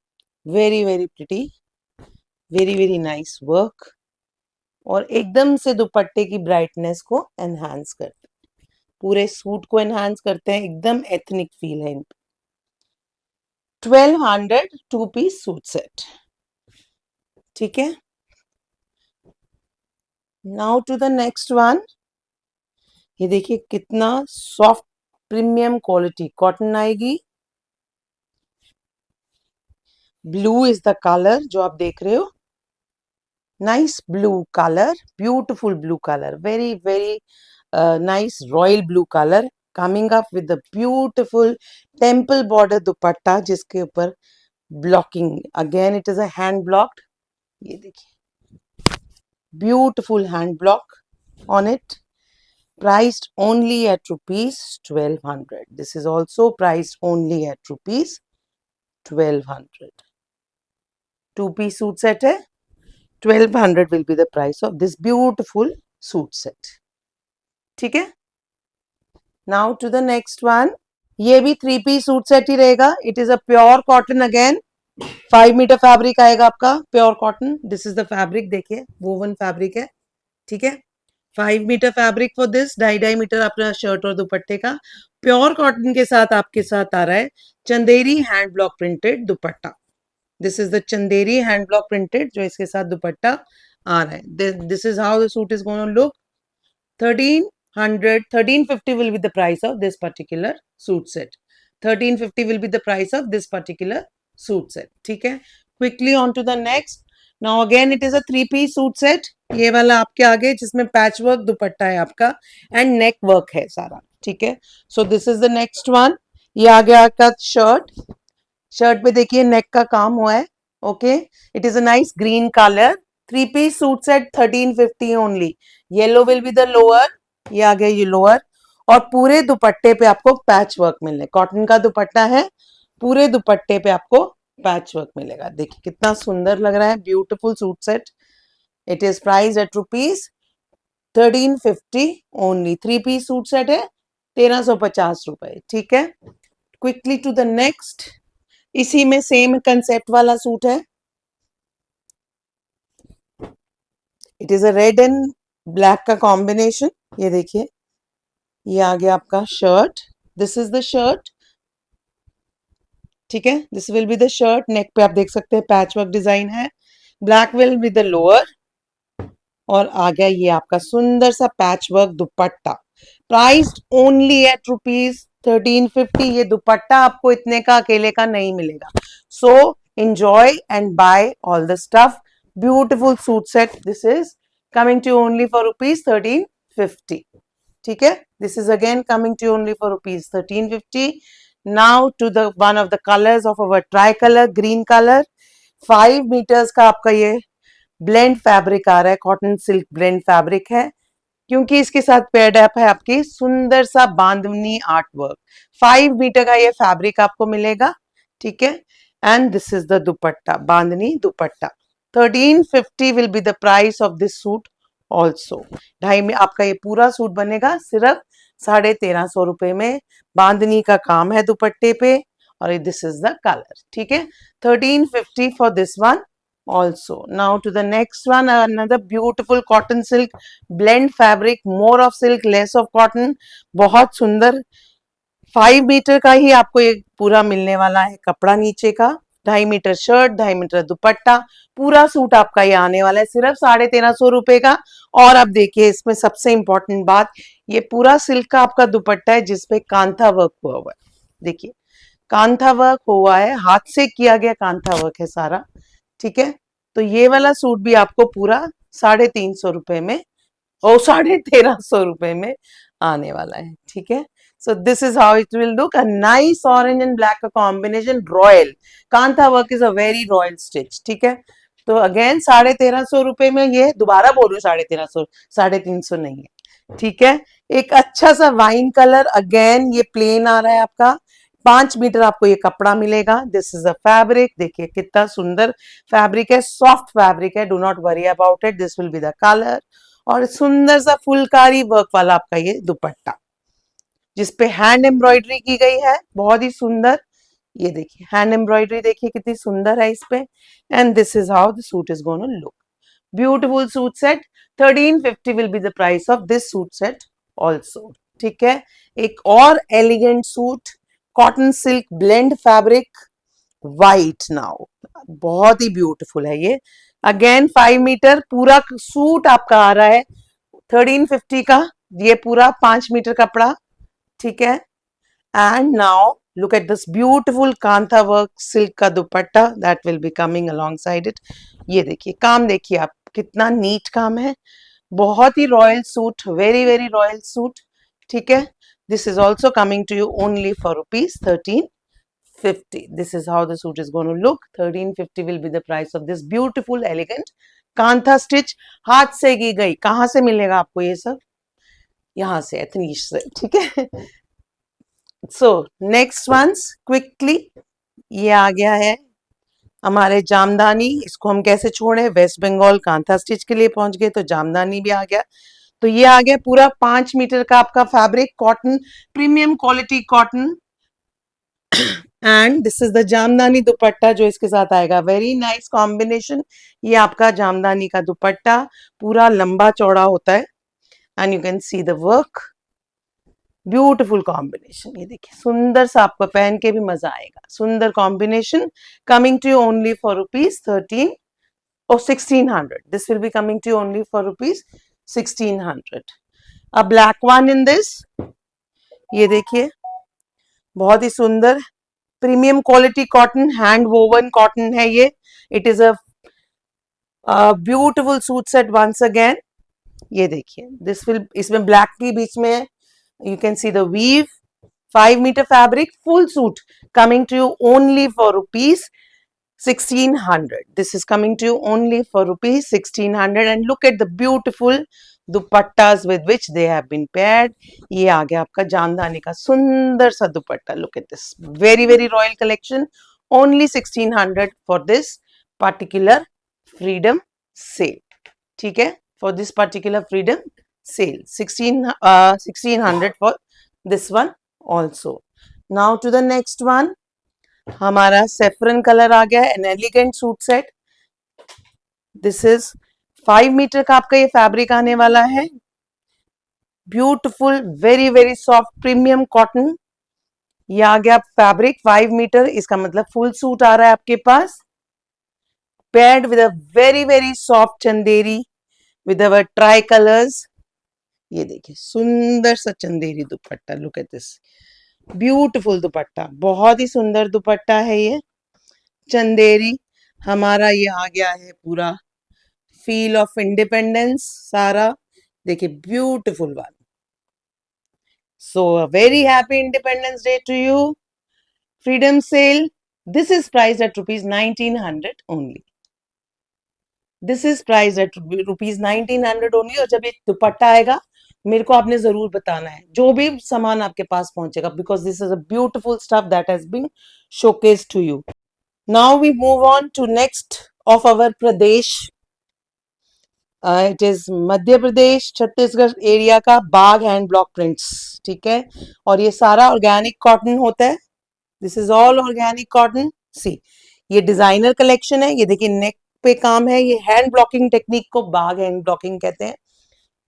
very very pretty, very very nice work, और एकदम से दुपट्टे की ब्राइटनेस को एनहांस करते हैं, पूरे सूट को एनहांस करते हैं, एकदम एथनिक फील है इन पे। 1200 2 पीस सूट सेट। ठीक है, now to the next one. ये देखिए कितना सॉफ्ट प्रीमियम क्वालिटी कॉटन आएगी। ब्लू इज द कलर जो आप देख रहे हो, nice blue colour, beautiful blue colour, very very nice royal blue colour, coming up with the beautiful temple border dupatta जिसके ऊपर blocking, again it is a hand blocked. ये देखिए beautiful hand block on it priced only at rupees 1200. This is also priced only at rupees 1200. Two-piece suit set है, 1200 will be the price of this beautiful suit set. ठीक है? Now to the next one. ये भी 3-piece suit set ही रहेगा. It is a pure cotton again. 5 metre fabric आएगा आपका, pure cotton. This is the fabric, देखिए woven fabric है. ठीक है, 5 metre fabric for this. 2.5 metre अपना शर्ट और दुपट्टे का. प्योर कॉटन के साथ आपके साथ आ रहा है Chanderi hand block printed dupatta. This is the Chanderi hand block printed जो इसके साथ दुपट्टा आ रहा है. This is how the suit is going to look. 1350 will be the price of this particular suit set. 1350 will be the price of this particular suit set. ठीक है, quickly on to the next. Now again it is a 3-piece suit set. ये वाला आपके आगे जिसमें patch work दुपट्टा है आपका and neck work है सारा. ठीक है, so this is the next one. ये आ गया आपका शर्ट. शर्ट पे देखिए नेक का काम हुआ है. Okay, it is a nice green colour. 3-piece suit set 1350 only. Yellow will be the lower. ये आ गया ये लोअर. और पूरे दुपट्टे पे आपको पैच वर्क मिलने. कॉटन का दुपट्टा है, पूरे दुपट्टे पे आपको पैच वर्क मिलेगा. देखिए कितना सुंदर लग रहा है. Beautiful suit set. It is price at rupees 1350 only. 3-piece suit set है, 1350 रुपए. ठीक है, क्विकली टू द नेक्स्ट. इसी में सेम कंसेप्ट वाला सूट है. It is a red and black का कॉम्बिनेशन. ये देखिए, ये आ गया आपका shirt. This is the shirt. ठीक है, this will be the shirt. Neck पे आप देख सकते हैं पैच वर्क डिजाइन है. Black will be the lower. और आ गया ये आपका सुंदर सा patch work dupatta. Priced only at rupees 1350. ये दुपट्टा आपको इतने का अकेले का नहीं मिलेगा. सो enjoy and buy all the stuff. Beautiful suit set. This is coming to you only for rupees 1350. ठीक है, this is again coming to you only for rupees 1350. Now to the one of the colors of our tricolor green color. 5 meters का आपका ये blend fabric आ रहा है. Cotton silk blend fabric है, क्योंकि इसके साथ पेयर्ड अप है आपकी सुंदर सा बांधनी आर्ट वर्क. 5 मीटर का ये फैब्रिक आपको मिलेगा. ठीक है, and this is the dupatta, bandhani dupatta. 1350 will be the price of this suit also. 2.5 में आपका ये पूरा सूट बनेगा सिर्फ 1350 रुपए में. बांधनी का काम है दुपट्टे पे और दिस इज द कलर. ठीक है, 1350 for this one also. Now to the next one, another beautiful cotton silk blend fabric, more of silk less of cotton. बहुत सुंदर. 5 मीटर का ही आपको ये पूरा मिलने वाला है कपड़ा नीचे का. 2.5 मीटर शर्ट, 2.5 मीटर दुपट्टा. पूरा सूट आपका ये आने वाला है सिर्फ 1350 रुपए का. और अब देखिए इसमें सबसे इंपॉर्टेंट बात, ये पूरा सिल्क का आपका दुपट्टा है जिसपे कांथा वर्क हुआ हुआ है. देखिए कांथा वर्क हुआ है, हाथ से किया गया कांथा वर्क है सारा. ठीक है, तो ये वाला सूट भी आपको पूरा 350 रुपए में और 1350 रुपए में आने वाला है. ठीक है, so this is how it will look. A nice orange and black का combination. Royal kantha work is a very royal stitch. ठीक है, तो अगेन 1350 रुपए में ये, दोबारा बोल रही हूँ 1350, 350 नहीं है. ठीक है, एक अच्छा सा वाइन कलर. अगेन ये प्लेन आ रहा है आपका. 5 मीटर आपको ये कपड़ा मिलेगा. This is a fabric. देखिए कितना सुंदर फैब्रिक है, सॉफ्ट फैब्रिक है. Do not worry about it. This will be the colour. और सुंदर सा फुलकारी वर्क वाला आपका ये दुपट्टा जिसपे हैंड एम्ब्रॉयडरी की गई है, बहुत ही सुंदर. ये देखिए हैंड एम्ब्रॉयडरी देखिए कितनी सुंदर है इस पे. And this is how the suit is going to look. Beautiful suit set. 1350 will be the price of this suit set also. ठीक है, एक और elegant suit, cotton silk blend fabric white. Now बहुत ही ब्यूटीफुल है ये. Again 5 metre पूरा suit आपका आ रहा है 1350 का. ये पूरा 5 मीटर कपड़ा. ठीक है, and now look at this beautiful kantha work silk का dupatta that will be coming along side it. ये देखिए काम, देखिए आप कितना नीट काम है. बहुत ही royal suit, very very royal suit. ठीक है, this is also coming to you only for rupees 1350. This is how the suit is going to look. 1350 will be the price of this beautiful elegant kantha stitch. हाथ से की गई. कहां से मिलेगा आपको ये सब? यहाँ से एथनीश से, ठीक है। सो नेक्स्ट वंस क्विकली, ये आ गया है हमारे जामदानी। इसको हम कैसे छोड़े, वेस्ट बंगाल कांथा स्टिच के लिए पहुंच गए तो जामदानी भी आ गया। तो ये आ गया पूरा 5 मीटर का आपका fabric, cotton, premium quality cotton. And this is the jamdani दुपट्टा जो इसके साथ आएगा। Very nice combination. ये आपका जामदानी का दुपट्टा पूरा लंबा चौड़ा होता है and you can see the work. Beautiful combination, ये देखिए सुंदर सा, आपको पहन के भी मजा आएगा। सुंदर combination, coming to you only for rupees 13 or 1600. This will be coming to you only for rupees 1600. A black one in this, ये देखिए बहुत ही सुंदर premium quality cotton, hand woven cotton है ये। It is a beautiful suit set once again. ये देखिए this will, इसमें ब्लैक के बीच में you can see the weave, 5 meter fabric, full suit coming to you only for rupees 1600. This is coming to you only for rupees 1600 and look at the beautiful dupattas with which they have been paired. ये आ गया आपका जामदानी का सुंदर सा दुपट्टा। Look at this, very very royal collection, only 1600 for this particular freedom sale, ठीक है, for this particular freedom sale, 1600 for this one also. Now to the next one, हमारा सेफ्रन कलर आ गया है, an elegant suit set. This is 5 metre का आपका ये fabric आने वाला है। Beautiful, very very soft premium cotton. ये आ गया फैब्रिक 5 मीटर, इसका मतलब फुल सूट आ रहा है आपके पास। Paired with a very very soft Chanderi with our tri colours. ये देखिए सुंदर सा Chanderi dupatta. Look at this beautiful dupatta, बहुत ही सुंदर दुपट्टा है ये चंदेरी। हमारा ये आ गया है पूरा फील ऑफ इंडिपेंडेंस सारा, देखिए beautiful one. So very happy independence day to you. Freedom sale, this is priced at rupees 1900 only. This is priced at rupees 1900 only. और जब ये दुपट्टा आएगा मेरे को आपने जरूर बताना है जो भी सामान आपके पास पहुंचेगा, because this is a beautiful stuff that has been showcase to you. Now we move on to next of our Pradesh. It is Madhya Pradesh Chhattisgarh area का बाग हैंड ब्लॉक प्रिंट्स, ठीक है। और ये सारा ऑर्गेनिक कॉटन होता है। This is all organic cotton. See, ये designer collection है। ये देखिए नेक पे काम है, ये हैंड ब्लॉकिंग टेक्निक को बाग हैंड ब्लॉकिंग कहते हैं।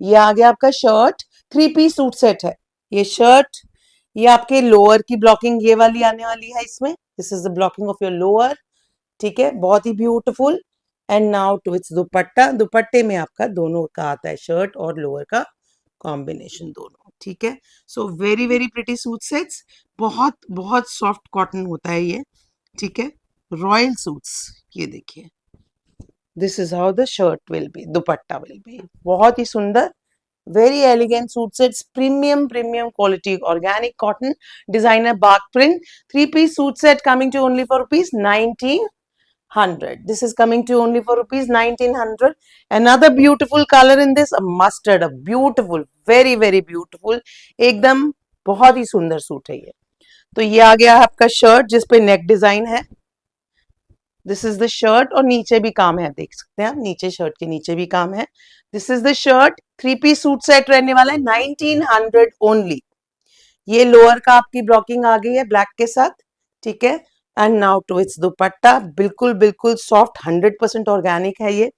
ये आ गया आपका शर्ट, 3 पीस सूट सेट है ये शर्ट। ये आपके लोअर की ब्लॉकिंग ये वाली आने वाली है इसमें। This is the blocking of your lower, ठीक है, बहुत ही beautiful. And now to its dupatta. दुपट्टे में आपका दोनों का आता है, शर्ट और लोअर का कॉम्बिनेशन दोनों, ठीक है। So very very pretty suit sets, बहुत बहुत सॉफ्ट कॉटन होता है ये, ठीक है। रॉयल सूट्स, ये देखिए this is how the shirt will be, dupatta will be. बहुत ही सुंदर, very elegant suit sets, premium quality organic cotton, designer bark print, 3 piece suit set coming to only for rupees 1900. This is coming to only for rupees 1900. Another beautiful color in this, a mustard, a beautiful, very very beautiful, एकदम बहुत ही सुंदर suit है ये। तो ये आ गया आपका शर्ट जिसपे नेक डिजाइन है। दिस इज द शर्ट, और नीचे भी काम है, देख सकते हैं आप, नीचे शर्ट के नीचे भी काम है। This is the shirt, 3 piece suit set रहने वाला है, 1900 ओनली। ये लोअर का आपकी ब्लॉकिंग आ गई है ब्लैक के साथ, ठीक है। And now to its dupatta, बिल्कुल बिल्कुल सॉफ्ट, 100% ऑर्गेनिक है ये।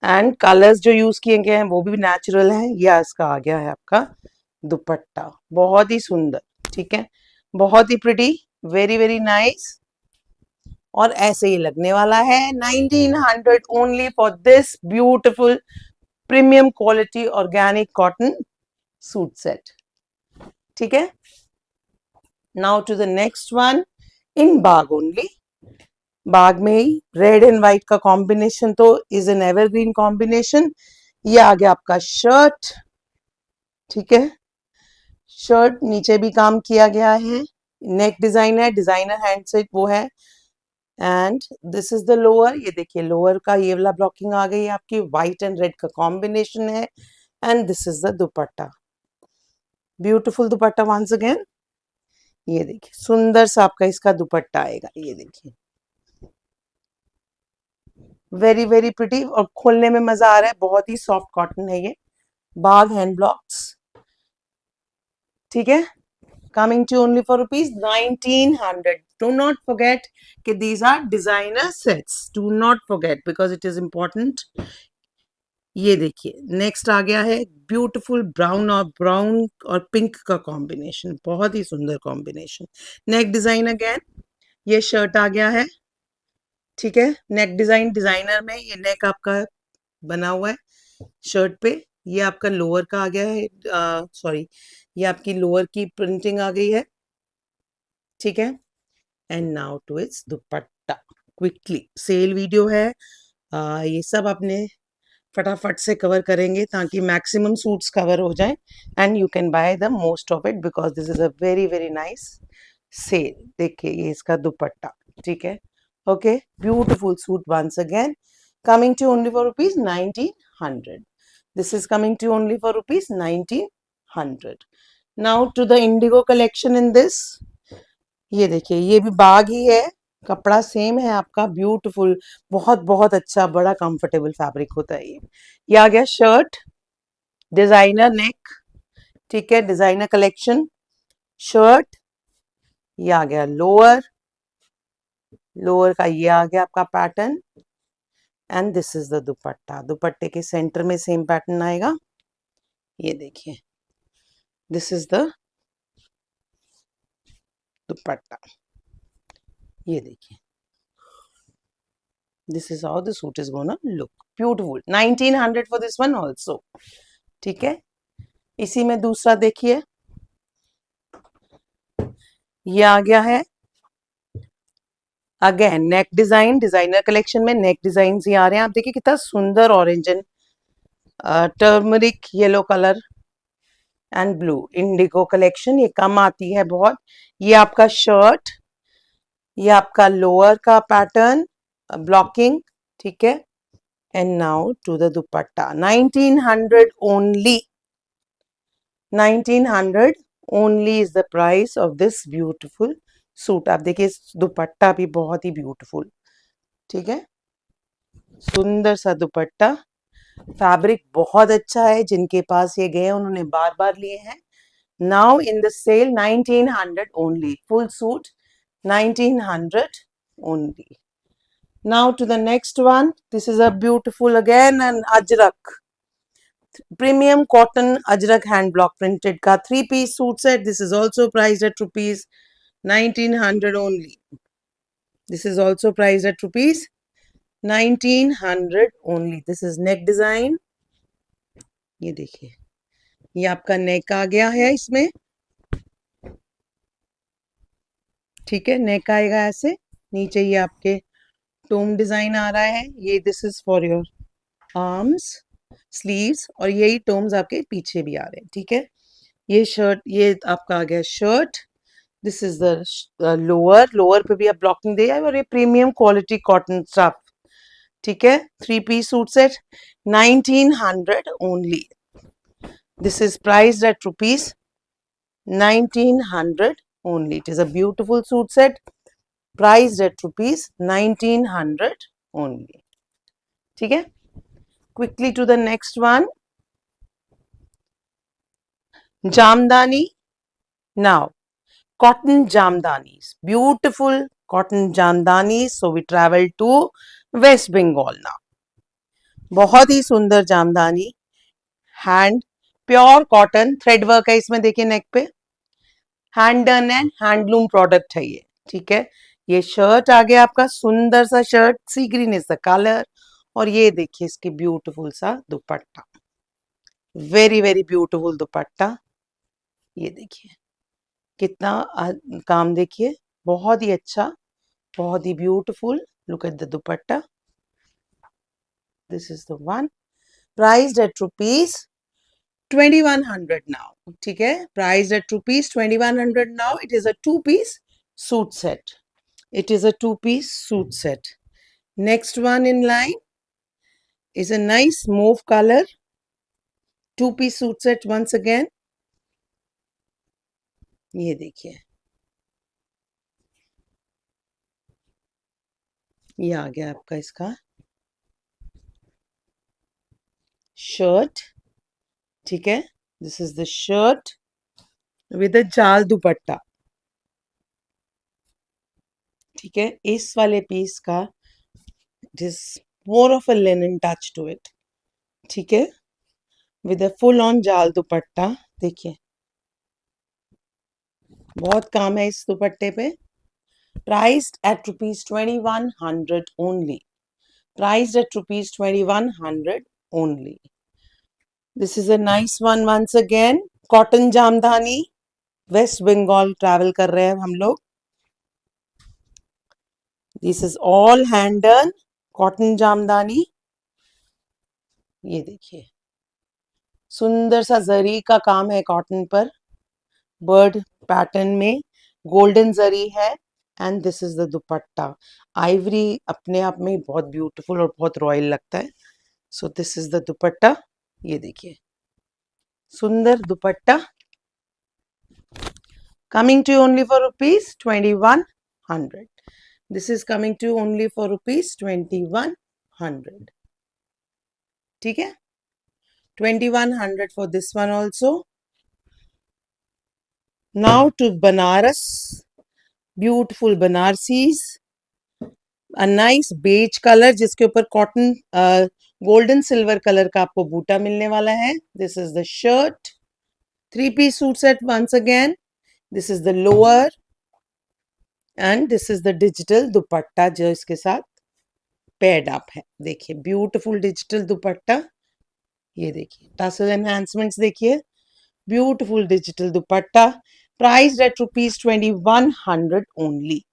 एंड कलर्स जो यूज किए गए हैं वो भी नेचुरल हैं। यह इसका आ गया है आपका दुपट्टा, बहुत ही सुंदर, ठीक है, बहुत ही प्रिटी, वेरी वेरी नाइस। और ऐसे ही लगने वाला है 1900 only for this beautiful premium quality organic cotton suit set, ठीक है। Now to the next one in Bagh only. Bagh में ही रेड एंड व्हाइट का कॉम्बिनेशन तो इज एन एवरग्रीन कॉम्बिनेशन। ये आ गया आपका शर्ट, ठीक है। शर्ट नीचे भी काम किया गया है, नेक डिजाइन है, डिजाइनर हैंड से वो है। And this is the lower, ये देखिए लोअर का ये वाला ब्लॉकिंग आ गई है आपकी, व्हाइट एंड रेड का कॉम्बिनेशन है। And this is the dupatta, beautiful dupatta once again. ये देखिए सुंदर सा आपका इसका दुपट्टा आएगा, ये देखिए वेरी वेरी प्रिटी और खोलने में मजा आ रहा है, बहुत ही सॉफ्ट कॉटन है ये, बाग हैंड ब्लॉक्स, ठीक है। Coming to only for rupees 1900. Do not forget कि these are designer sets. Do not forget because it is important. ये देखिए नेक्स्ट आ गया है ब्यूटीफुल ब्राउन और पिंक का कॉम्बिनेशन, बहुत ही सुंदर कॉम्बिनेशन। नेक डिजाइन अगेन, ये शर्ट आ गया है, ठीक है। नेक डिजाइन डिजाइनर में ये नेक आपका बना हुआ है शर्ट पे। ये आपका लोअर का आ गया है, सॉरी ये आपकी लोअर की प्रिंटिंग आ गई है, ठीक है। And now to its dupatta. Quickly sale video है, ये सब आपने फटाफट से कवर करेंगे ताकि मैक्सिमम सूट्स कवर हो जाएं and you can buy the most of it because this is a very very nice sale. देखिए ये इसका दुपट्टा, ठीक है। Okay beautiful suit once again coming to only for rupees 1900। This is coming to only for rupees 1900। Now to the indigo collection in this. ये देखिए ये भी बाग ही है, कपड़ा सेम है आपका, ब्यूटीफुल, बहुत बहुत अच्छा बड़ा कंफर्टेबल फैब्रिक होता है ये आ गया शर्ट, डिजाइनर नेक, ठीक है, डिजाइनर कलेक्शन शर्ट। ये आ गया लोअर, लोअर का ये आ गया आपका pattern and this is the दुपट्टा। दुपट्टे के सेंटर में सेम पैटर्न आएगा, ये देखिए दिस इज द दुपट्टा, ये देखिए this is how the suit is gonna look, beautiful। 1900 for this one also, ठीक है। इसी में दूसरा देखिए ये आ गया है अगेन नेक डिजाइन, डिजाइनर कलेक्शन में नेक डिजाइन ही आ रहे हैं। आप देखिए कितना सुंदर orange and turmeric yellow colour and blue Indigo collection, ये कम आती है बहुत। ये आपका शर्ट, ये आपका लोअर का पैटर्न ब्लॉकिंग, ठीक है। And now to the dupatta 1900 only, 1900 only is the price of this beautiful suit. आप देखिए दुपट्टा भी बहुत ही ब्यूटीफुल, ठीक है, सुंदर सा दुपट्टा, फैब्रिक बहुत अच्छा है, जिनके पास ये गए उन्होंने बार बार लिए हैं। Now in the sale 1900 only, full suit 1900 only. Now to the next one, this is a beautiful again an Ajrak, premium cotton Ajrak hand block printed का 3-piece suit set. This is also price at rupees 1900 only. This is also price at rupees 1900 only. This is neck design, ये देखिए ये आपका नेक आ गया है इसमें, ठीक है, नेक आएगा ऐसे, नीचे ये आपके टोम डिजाइन आ रहा है, ये this is for your arms sleeves और यही टोम्स आपके पीछे भी आ रहे हैं, ठीक है। ये शर्ट, ये आपका आ गया shirt, this is the lower, lower पे भी आप ब्लॉकिंग दिया है और ये प्रीमियम क्वालिटी कॉटन स्टफ, ठीक है। 3-piece suit set 1900 only. This is priced at rupees 1900 only. It is a beautiful suit set priced at rupees 1900 only. ठीक है, quickly to the next one, jamdani। Now cotton jamdanis, beautiful cotton jamdanis, so we travel to West Bengal now। बहुत ही सुंदर jamdani, hand pure cotton, thread work है इसमें, देखिए नेक पे, hand done and handloom product है ये, ठीक है। ये शर्ट आ गया आपका, सुंदर सा shirt, see green is the colour, और ये देखिए इसकी ब्यूटीफुल सा dupatta, very very beautiful dupatta, ये देखिए कितना काम, देखिए बहुत ही अच्छा, बहुत ही beautiful. Look at the dupatta, this is the one, priced at rupees 2100 now, ठीक है, priced at rupees 2100 now. It is a 2-piece suit set, it is a 2-piece suit set। Next one in line is a nice mauve color 2-piece suit set once again, ये देखिए, ये आ गया आपका इसका shirt, ठीक है। This is the shirt with a jaal dupatta, ठीक है। इस वाले पीस का it is more of a linen touch to it, ठीक है, विद अ फुल ऑन जाल दुपट्टा। देखिए बहुत काम है इस दुपट्टे पे। Priced at ₹2100 only. Priced at ₹2100 only. This is a nice one once again. Cotton Jamdani, west Bengal travel कर रहे हैं हम लोग। This is all hand done cotton Jamdani. ये देखिए सुंदर सा जरी का काम है कॉटन पर, बर्ड पैटर्न में गोल्डन जरी है। And this is the dupatta. Ivory अपने आप में बहुत ब्यूटीफुल और बहुत रॉयल लगता है। So this is the dupatta. ये देखिए सुंदर दुपट्टा, coming to you only for ₹2100. This is coming to you only for ₹2100. ठीक है, 2100 for this one also. Now to Banaras, beautiful Banarsis, a nice beige color जिसके ऊपर कॉटन गोल्डन सिल्वर कलर का आपको बूटा मिलने वाला है। This is the shirt, 3-piece suit set once again. This is the lower and this is the digital दुपट्टा जो इसके साथ पेड अप है। देखिए ब्यूटीफुल डिजिटल दुपट्टा। ये देखिए टसल एनहांसमेंट्स देखिए, beautiful digital dupatta. Priced at ₹2100 only.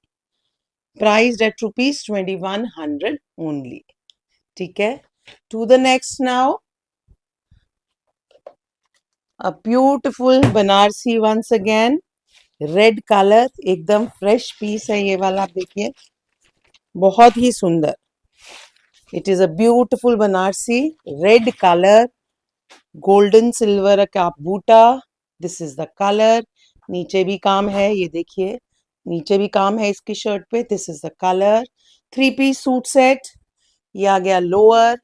Priced at ₹2100 only, ठीक है। To the next now, a beautiful Banarasi once again, red colour, एकदम फ्रेश पीस है ये वाला। आप देखिए बहुत ही सुंदर। It is a beautiful Banarasi, red colour, golden silver का बूटा। This is the colour. नीचे भी काम है, ये देखिए नीचे भी काम है इसकी शर्ट पे। This is the colour. 3-piece suit set. ये आ गया lower,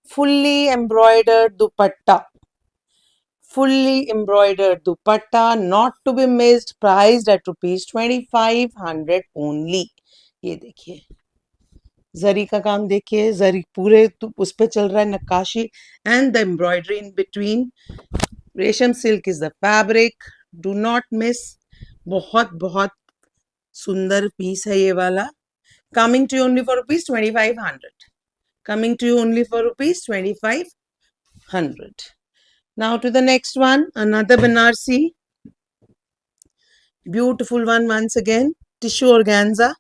fully embroidered dupatta, fully embroidered dupatta, not to be missed, priced at ₹2500 only. ये देखिए जरी का काम देखिए, जरी पूरे उस पे चल रहा है नक्काशी and the embroidery in between. रेशम silk is the fabric, do not miss. बहुत बहुत सुंदर पीस है ये वाला। Coming to you only for ₹2500। Coming to you only for ₹2500। Now to the next one, another Banarasi, beautiful one once again, tissue organza.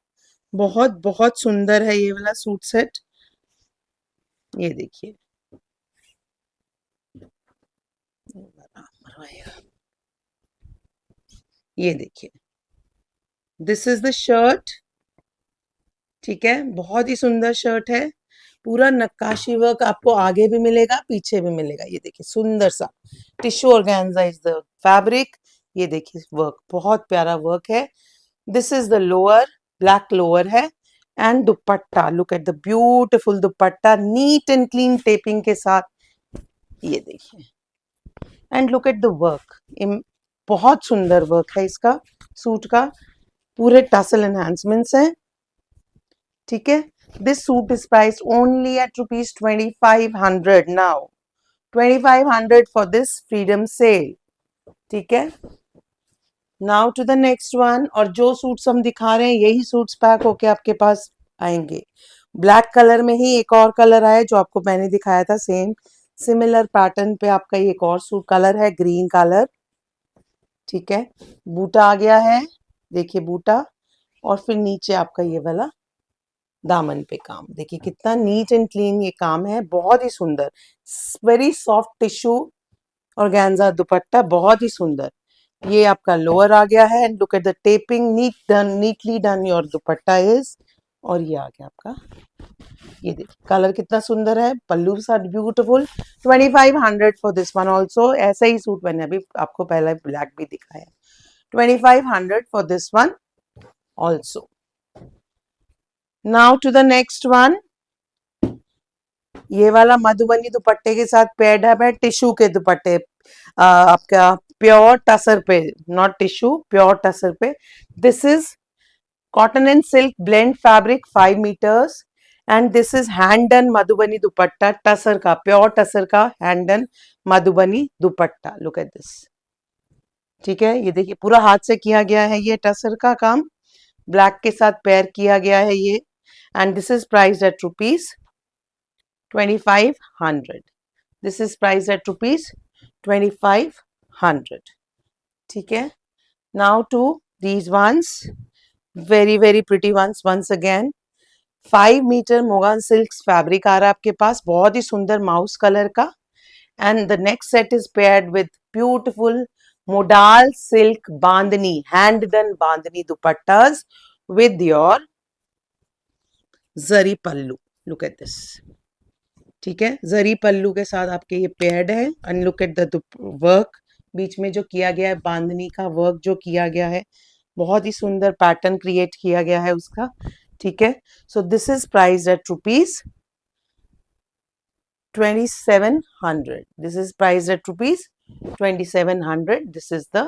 बहुत बहुत सुंदर है ये वाला सूट सेट। ये देखिए ये देखिए दिस इज द शर्ट, ठीक है। बहुत ही सुंदर शर्ट है, पूरा नक्काशी वर्क आपको आगे भी मिलेगा पीछे भी मिलेगा। ये देखिए सुंदर सा tissue organza is the fabric. ये देखिए वर्क बहुत प्यारा वर्क है। This is the lower, black lower है। And dupatta, look at the beautiful dupatta, neat and clean taping के साथ। ये देखिए and look at the work, बहुत सुंदर वर्क है इसका सूट का, पूरे टसल एनहांसमेंट्स हैं, ठीक है। This suit is price only at ₹2500 now, 2500 for this freedom sale, ठीक है। Now to the next one. और जो सूट्स हम दिखा रहे हैं यही सूट्स पैक होके आपके पास आएंगे। ब्लैक कलर में ही एक और कलर आया जो आपको मैंने दिखाया था, सेम सिमिलर पैटर्न पे आपका ये एक और सूट कलर है, ग्रीन कलर, ठीक है। बूटा आ गया है, देखिए बूटा, और फिर नीचे आपका ये वाला दामन पे काम। देखिए कितना नीट एंड क्लीन ये काम है, बहुत ही सुंदर, very soft tissue organza dupatta, बहुत ही सुंदर। ये आपका लोअर आ गया है and look at the taping, neatly done your dupatta is. और ये आ गया आपका, ये देखिए कलर कितना सुंदर है, पल्लू के साथ beautiful. 2500 for this one also. ऐसा ही सूट मैंने अभी आपको पहले ब्लैक भी दिखाया। 2500 for this one also. Now to the next one. ये वाला मधुबनी दुपट्टे के साथ पेयर्ड है टिश्यू के दुपट्टे, आपका प्योर टसर पे, नॉट टिश्यू, प्योर टसर पे. This is cotton and silk blend fabric 5 metres and this is hand done Madhubani dupatta, tussar का, प्योर टसर का hand done Madhubani dupatta. Look at this. ठीक है, ये देखिए पूरा हाथ से किया गया है ये टसर का काम, ब्लैक के साथ पेयर किया गया है ये. And this is priced at rupees 2500. This is priced at rupees 2500. ठीक है. Now to these ones, very very pretty ones once again. 5 metre मोगान सिल्क फैब्रिक आ रहा है आपके पास, बहुत ही सुंदर माउस कलर का. And the next set is paired with beautiful modal silk bandhani, hand done bandhani दुपट्टास with your zari pallu. Look at this. ठीक है, जरी पल्लू के साथ आपके ये पेयर्ड है. And look at the work बीच में जो किया गया है, बांधनी का वर्क जो किया गया है, बहुत ही सुंदर पैटर्न क्रिएट किया गया है उसका. ठीक है, so this is priced at rupees 2700. This is priced at rupees 2700. This is the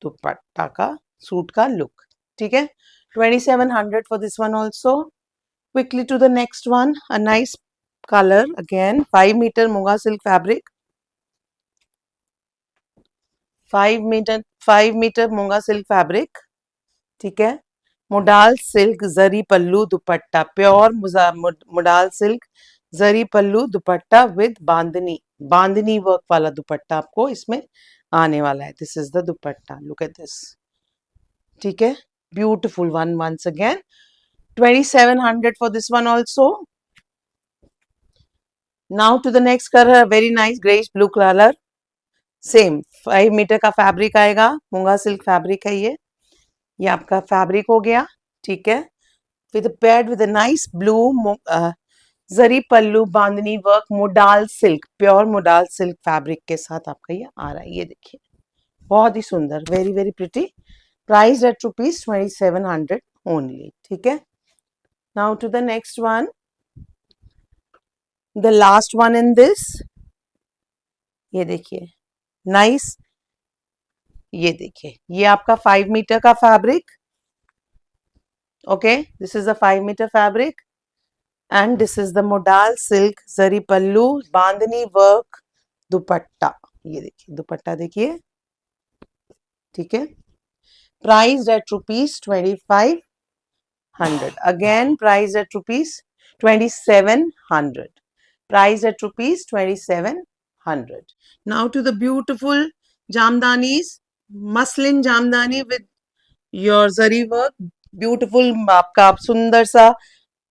दुपट्टा का सूट का लुक. ठीक है, 2700 for this one also. Quickly to the next one, a nice color again, 5 meter Muga silk fabric, 5 meter Muga silk fabric. ठीक है, modal silk zari pallu dupatta, pure modal silk zari pallu dupatta with bandhani, bandhani work वाला दुपट्टा आपको इसमें आने वाला है. This is the dupatta. Look at this. ठीक है, beautiful one once again. 2700 for this one also. Now to the next color, very nice grayish blue color. Same 5 metre का fabric आएगा, मूंगा सिल्क फैब्रिक है ये आपका फैब्रिक हो गया. ठीक है, with paired with a nice blue zari pallu bandhani work modal silk, pure modal silk fabric के साथ आपका ये आ रहा है. ये देखिए बहुत ही सुंदर, very very pretty. Price at rupees 2700 only. ठीक है. Now to the next one, the last one in this. ये देखिए nice. ये देखिए ये आपका 5 मीटर का fabric. Okay, this is a 5 meter fabric and this is the modal silk zari pallu bandhani work dupatta. ये देखिए दुपट्टा देखिए. ठीक है, price at rupees 2500. Again price at rupees 2700. Price at rupees 2700. Now to the beautiful jamdanis, muslin jamdani with your zari work, beautiful आपका सुंदर सा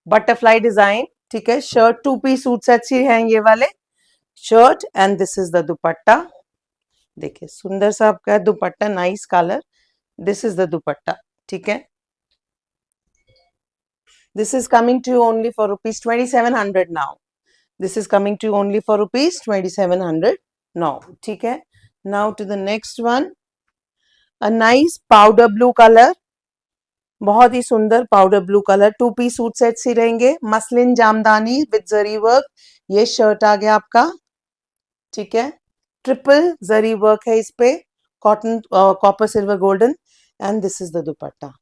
butterfly design. ठीक है, शर्ट 2 पीस सूट सेट्स ही हैं ये वाले. Shirt and this is the दुपट्टा. देखिए सुंदर सा आपका दुपट्टा, nice colour. This is the dupatta. ठीक है, this is coming to you only for rupees 2700 now. This is coming to you only for rupees 2700 now. ठीक है. Now to the next one, a nice powder blue color, बहुत ही सुंदर powder blue colour. 2 piece suit sets ही रहेंगे. Muslin jamdani with zari work. ये shirt आ गया आपका. ठीक है, ट्रिपल जरी वर्क है इस पे, cotton copper silver golden. And this is the dupatta.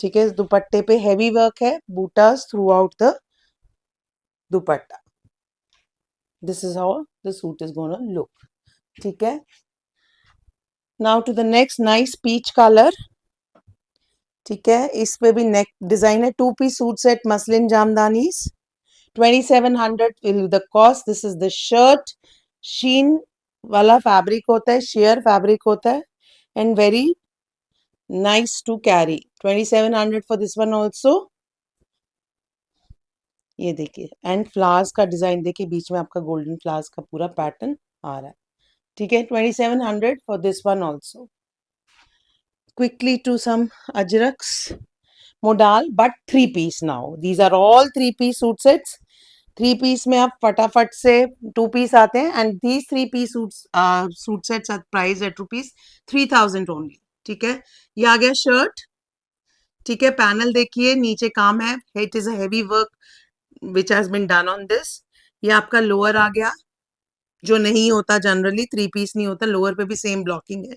ठीक है, दुपट्टे पे हेवी वर्क है, बूटास throughout the dupatta. This is how the suit is gonna look. ठीक है. Now to the next nice peach colour. ठीक है, इस पे भी नेक डिजाइन है. 2 पीस सूट सेट मसलिन जामदानीस, 2700 will the cost. This is the shirt. Sheen वाला फैब्रिक होता है, शेयर फैब्रिक होता है and very nice to carry. 2700 for this one also. ये देखिए एंड फ्लावर्स का डिजाइन देखिए, बीच में आपका गोल्डन फ्लावर्स का पूरा पैटर्न आ रहा है. ठीक है, 2700 for this one also. Quickly to some ajraks modal but 3 piece now. These are all 3 piece suit sets. 3 piece में आप फटाफट से 2 पीस आते हैं and these 3 piece suit sets are price at rupees 3000 only. ठीक है, ये आ गया शर्ट। ठीक है, पैनल देखिए, नीचे काम है, it is a heavy work which has been done on this. ये आपका लोअर आ गया, जो नहीं होता जनरली, 3 पीस नहीं होता, लोअर पे भी सेम ब्लॉकिंग है।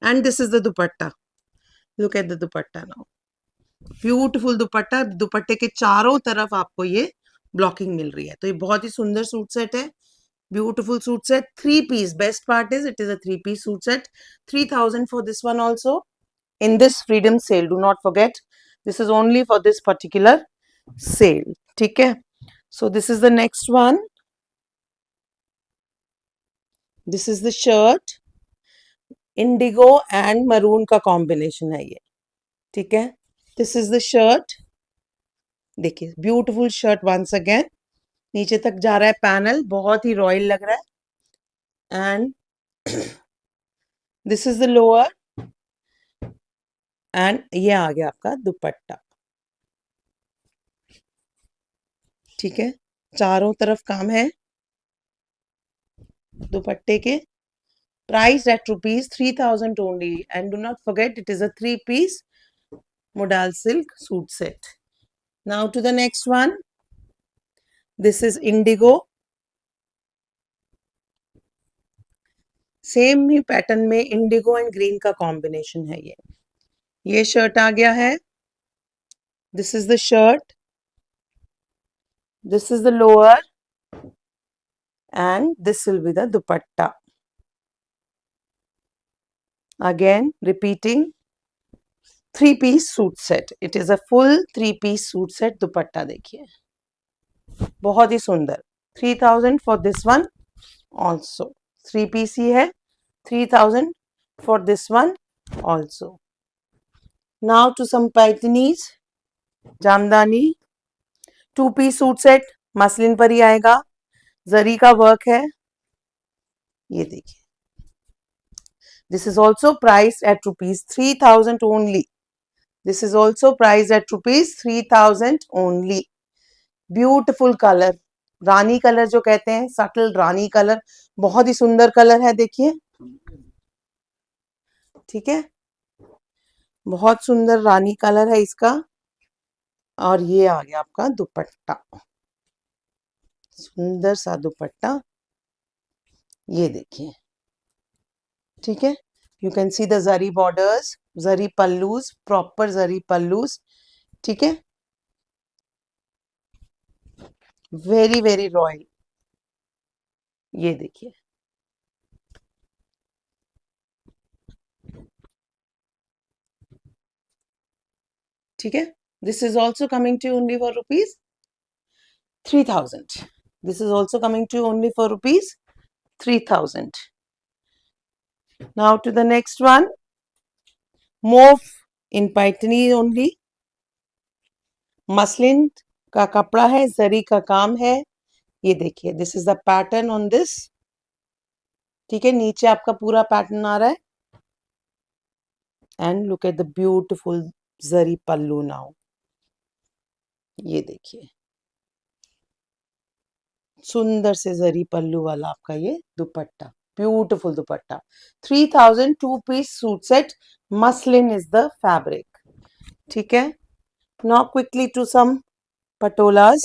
And this is the dupatta, look at the dupatta now, beautiful दुपट्टा, दुपट्टे के चारों तरफ आपको ये ब्लॉकिंग मिल रही है। तो ये बहुत ही सुंदर सूट सेट है, beautiful suit set, 3 piece. Best part is it is a 3 piece suit set, 3000 for this one also in this freedom sale. Do not forget, this is only for this particular sale. ठीक है, so this is the next one. This is the shirt, indigo and maroon का combination है ये। ठीक है, this is the shirt, देखिए beautiful shirt once again, नीचे तक जा रहा है पैनल, बहुत ही रॉयल लग रहा है। And this is the lower and ये आ गया आपका दुपट्टा। ठीक है, चारों तरफ काम है दुपट्टे के, price at rupees 3000 only. And do not forget it is a 3 piece modal silk suit set. Now to the next one. This is indigo, same ही पैटर्न में इंडिगो एंड ग्रीन का कॉम्बिनेशन है ये शर्ट आ गया है, this is the shirt, this is the lower and this will be the dupatta. Again repeating, 3 piece suit set, it is a full 3 piece suit set. Dupatta देखिए बहुत ही सुंदर, 3000 for this one also, 3 piece ही है, 3000 for this one also. Now to some पैटर्नीज, jamdani 2 piece suit set, muslin पर ही आएगा, जरी का वर्क है, ये देखिए, this is also price at rupees 3000 only, this is also price at rupees 3000 only. Beautiful colour, rani colour जो कहते हैं, सटल रानी कलर, बहुत ही सुंदर कलर है, देखिए। ठीक है, बहुत सुंदर रानी कलर है इसका, और ये आ गया आपका दुपट्टा, सुंदर सा दुपट्टा, ये देखिए। ठीक है, you can see the zari borders, zari pallus, proper zari pallus. ठीक है, वेरी वेरी रॉयल, ये देखिए। ठीक है, this is also coming to only for rupees 3000, this is also coming to only for rupees 3000। Now to the next one, mauve in Paithani only, muslin का कपड़ा है, जरी का काम है, ये देखिए, this is the pattern on this. ठीक है, नीचे आपका पूरा पैटर्न आ रहा है, and look at the beautiful zari pallu now, ये देखिए, सुंदर से जरी पल्लू वाला आपका ये dupatta, beautiful dupatta, 3000 2 piece suit set, muslin is the fabric. ठीक है, now quickly to some patolas,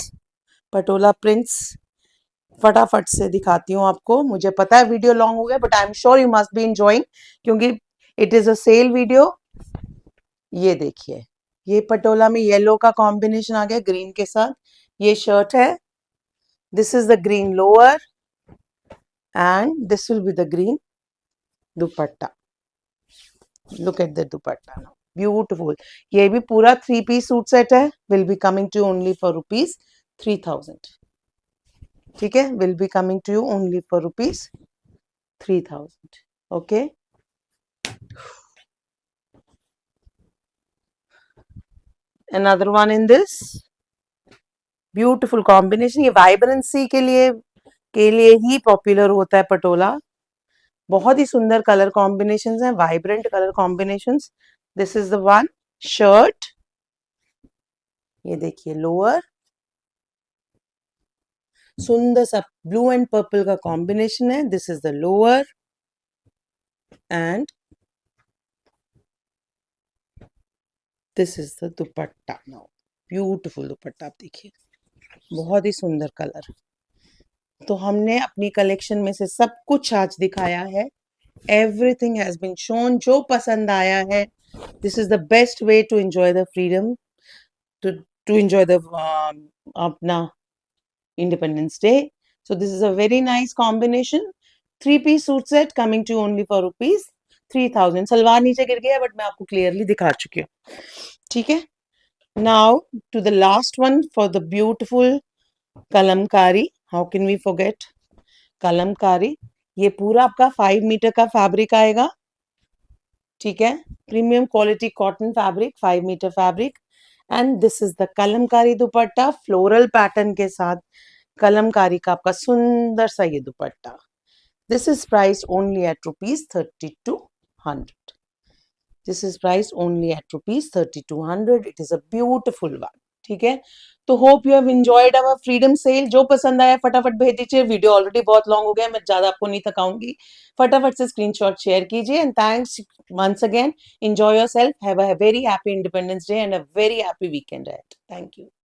patola prints, फटाफट से दिखाती हूँ आपको। मुझे पता है वीडियो लॉन्ग हो गया, but I am sure you must be enjoying, क्योंकि it is a sale video. ये देखिए, ये पटोला में येलो का कॉम्बिनेशन आ गया ग्रीन के साथ, ये शर्ट है, this is the green lower and this will be the green dupatta, look at the dupatta now, beautiful. ये भी पूरा 3 पीस सूट सेट है, will be coming to only for rupees 3000। ठीक है, will be coming to you only for rupees 3000। Okay, another one in this beautiful combination, ये vibrancy के लिए ही popular होता है पटोला, बहुत ही सुंदर कलर कॉम्बिनेशंस हैं, vibrant colour combinations. This is the one shirt, ये देखिए लोअर सुंदर सा ब्लू एंड पर्पल का कॉम्बिनेशन है. This is the lower and this is the dupatta. Now beautiful दुपट्टा, आप देखिए, बहुत ही सुंदर कलर. तो हमने अपनी कलेक्शन में से सब कुछ आज दिखाया है. Everything has been shown. जो पसंद आया है, this is the best way to enjoy the freedom, to enjoy the अपना Independence Day. So this is a very nice combination. 3-piece suit set coming to only for rupees 3000. Salwar नीचे गिर गया, but मैं आपको क्लियरली दिखा चुकी हूँ. ठीक है. Now to the last one for the beautiful Kalamkari. How can we forget Kalamkari? ये पूरा आपका 5 मीटर का फैब्रिक आएगा. ठीक है. Premium quality cotton fabric, 5 metre fabric. And this is the Kalamkari dupatta, floral pattern के साथ कलमकारी का आपका सुंदर सा ये dupatta. This is price only at rupees 3200. This is price only at rupees 3200. It is a beautiful one. ठीक है. तो hope you have enjoyed our freedom sale. जो पसंद आया फटाफट भेज दीजिए. वीडियो ऑलरेडी बहुत लॉन्ग हो गया, मैं ज्यादा आपको नहीं थकाऊंगी. फटाफट से स्क्रीनशॉट शेयर कीजिए. And thanks once again. Enjoy yourself. Have a very happy Independence Day and a very happy weekend ahead. Thank you.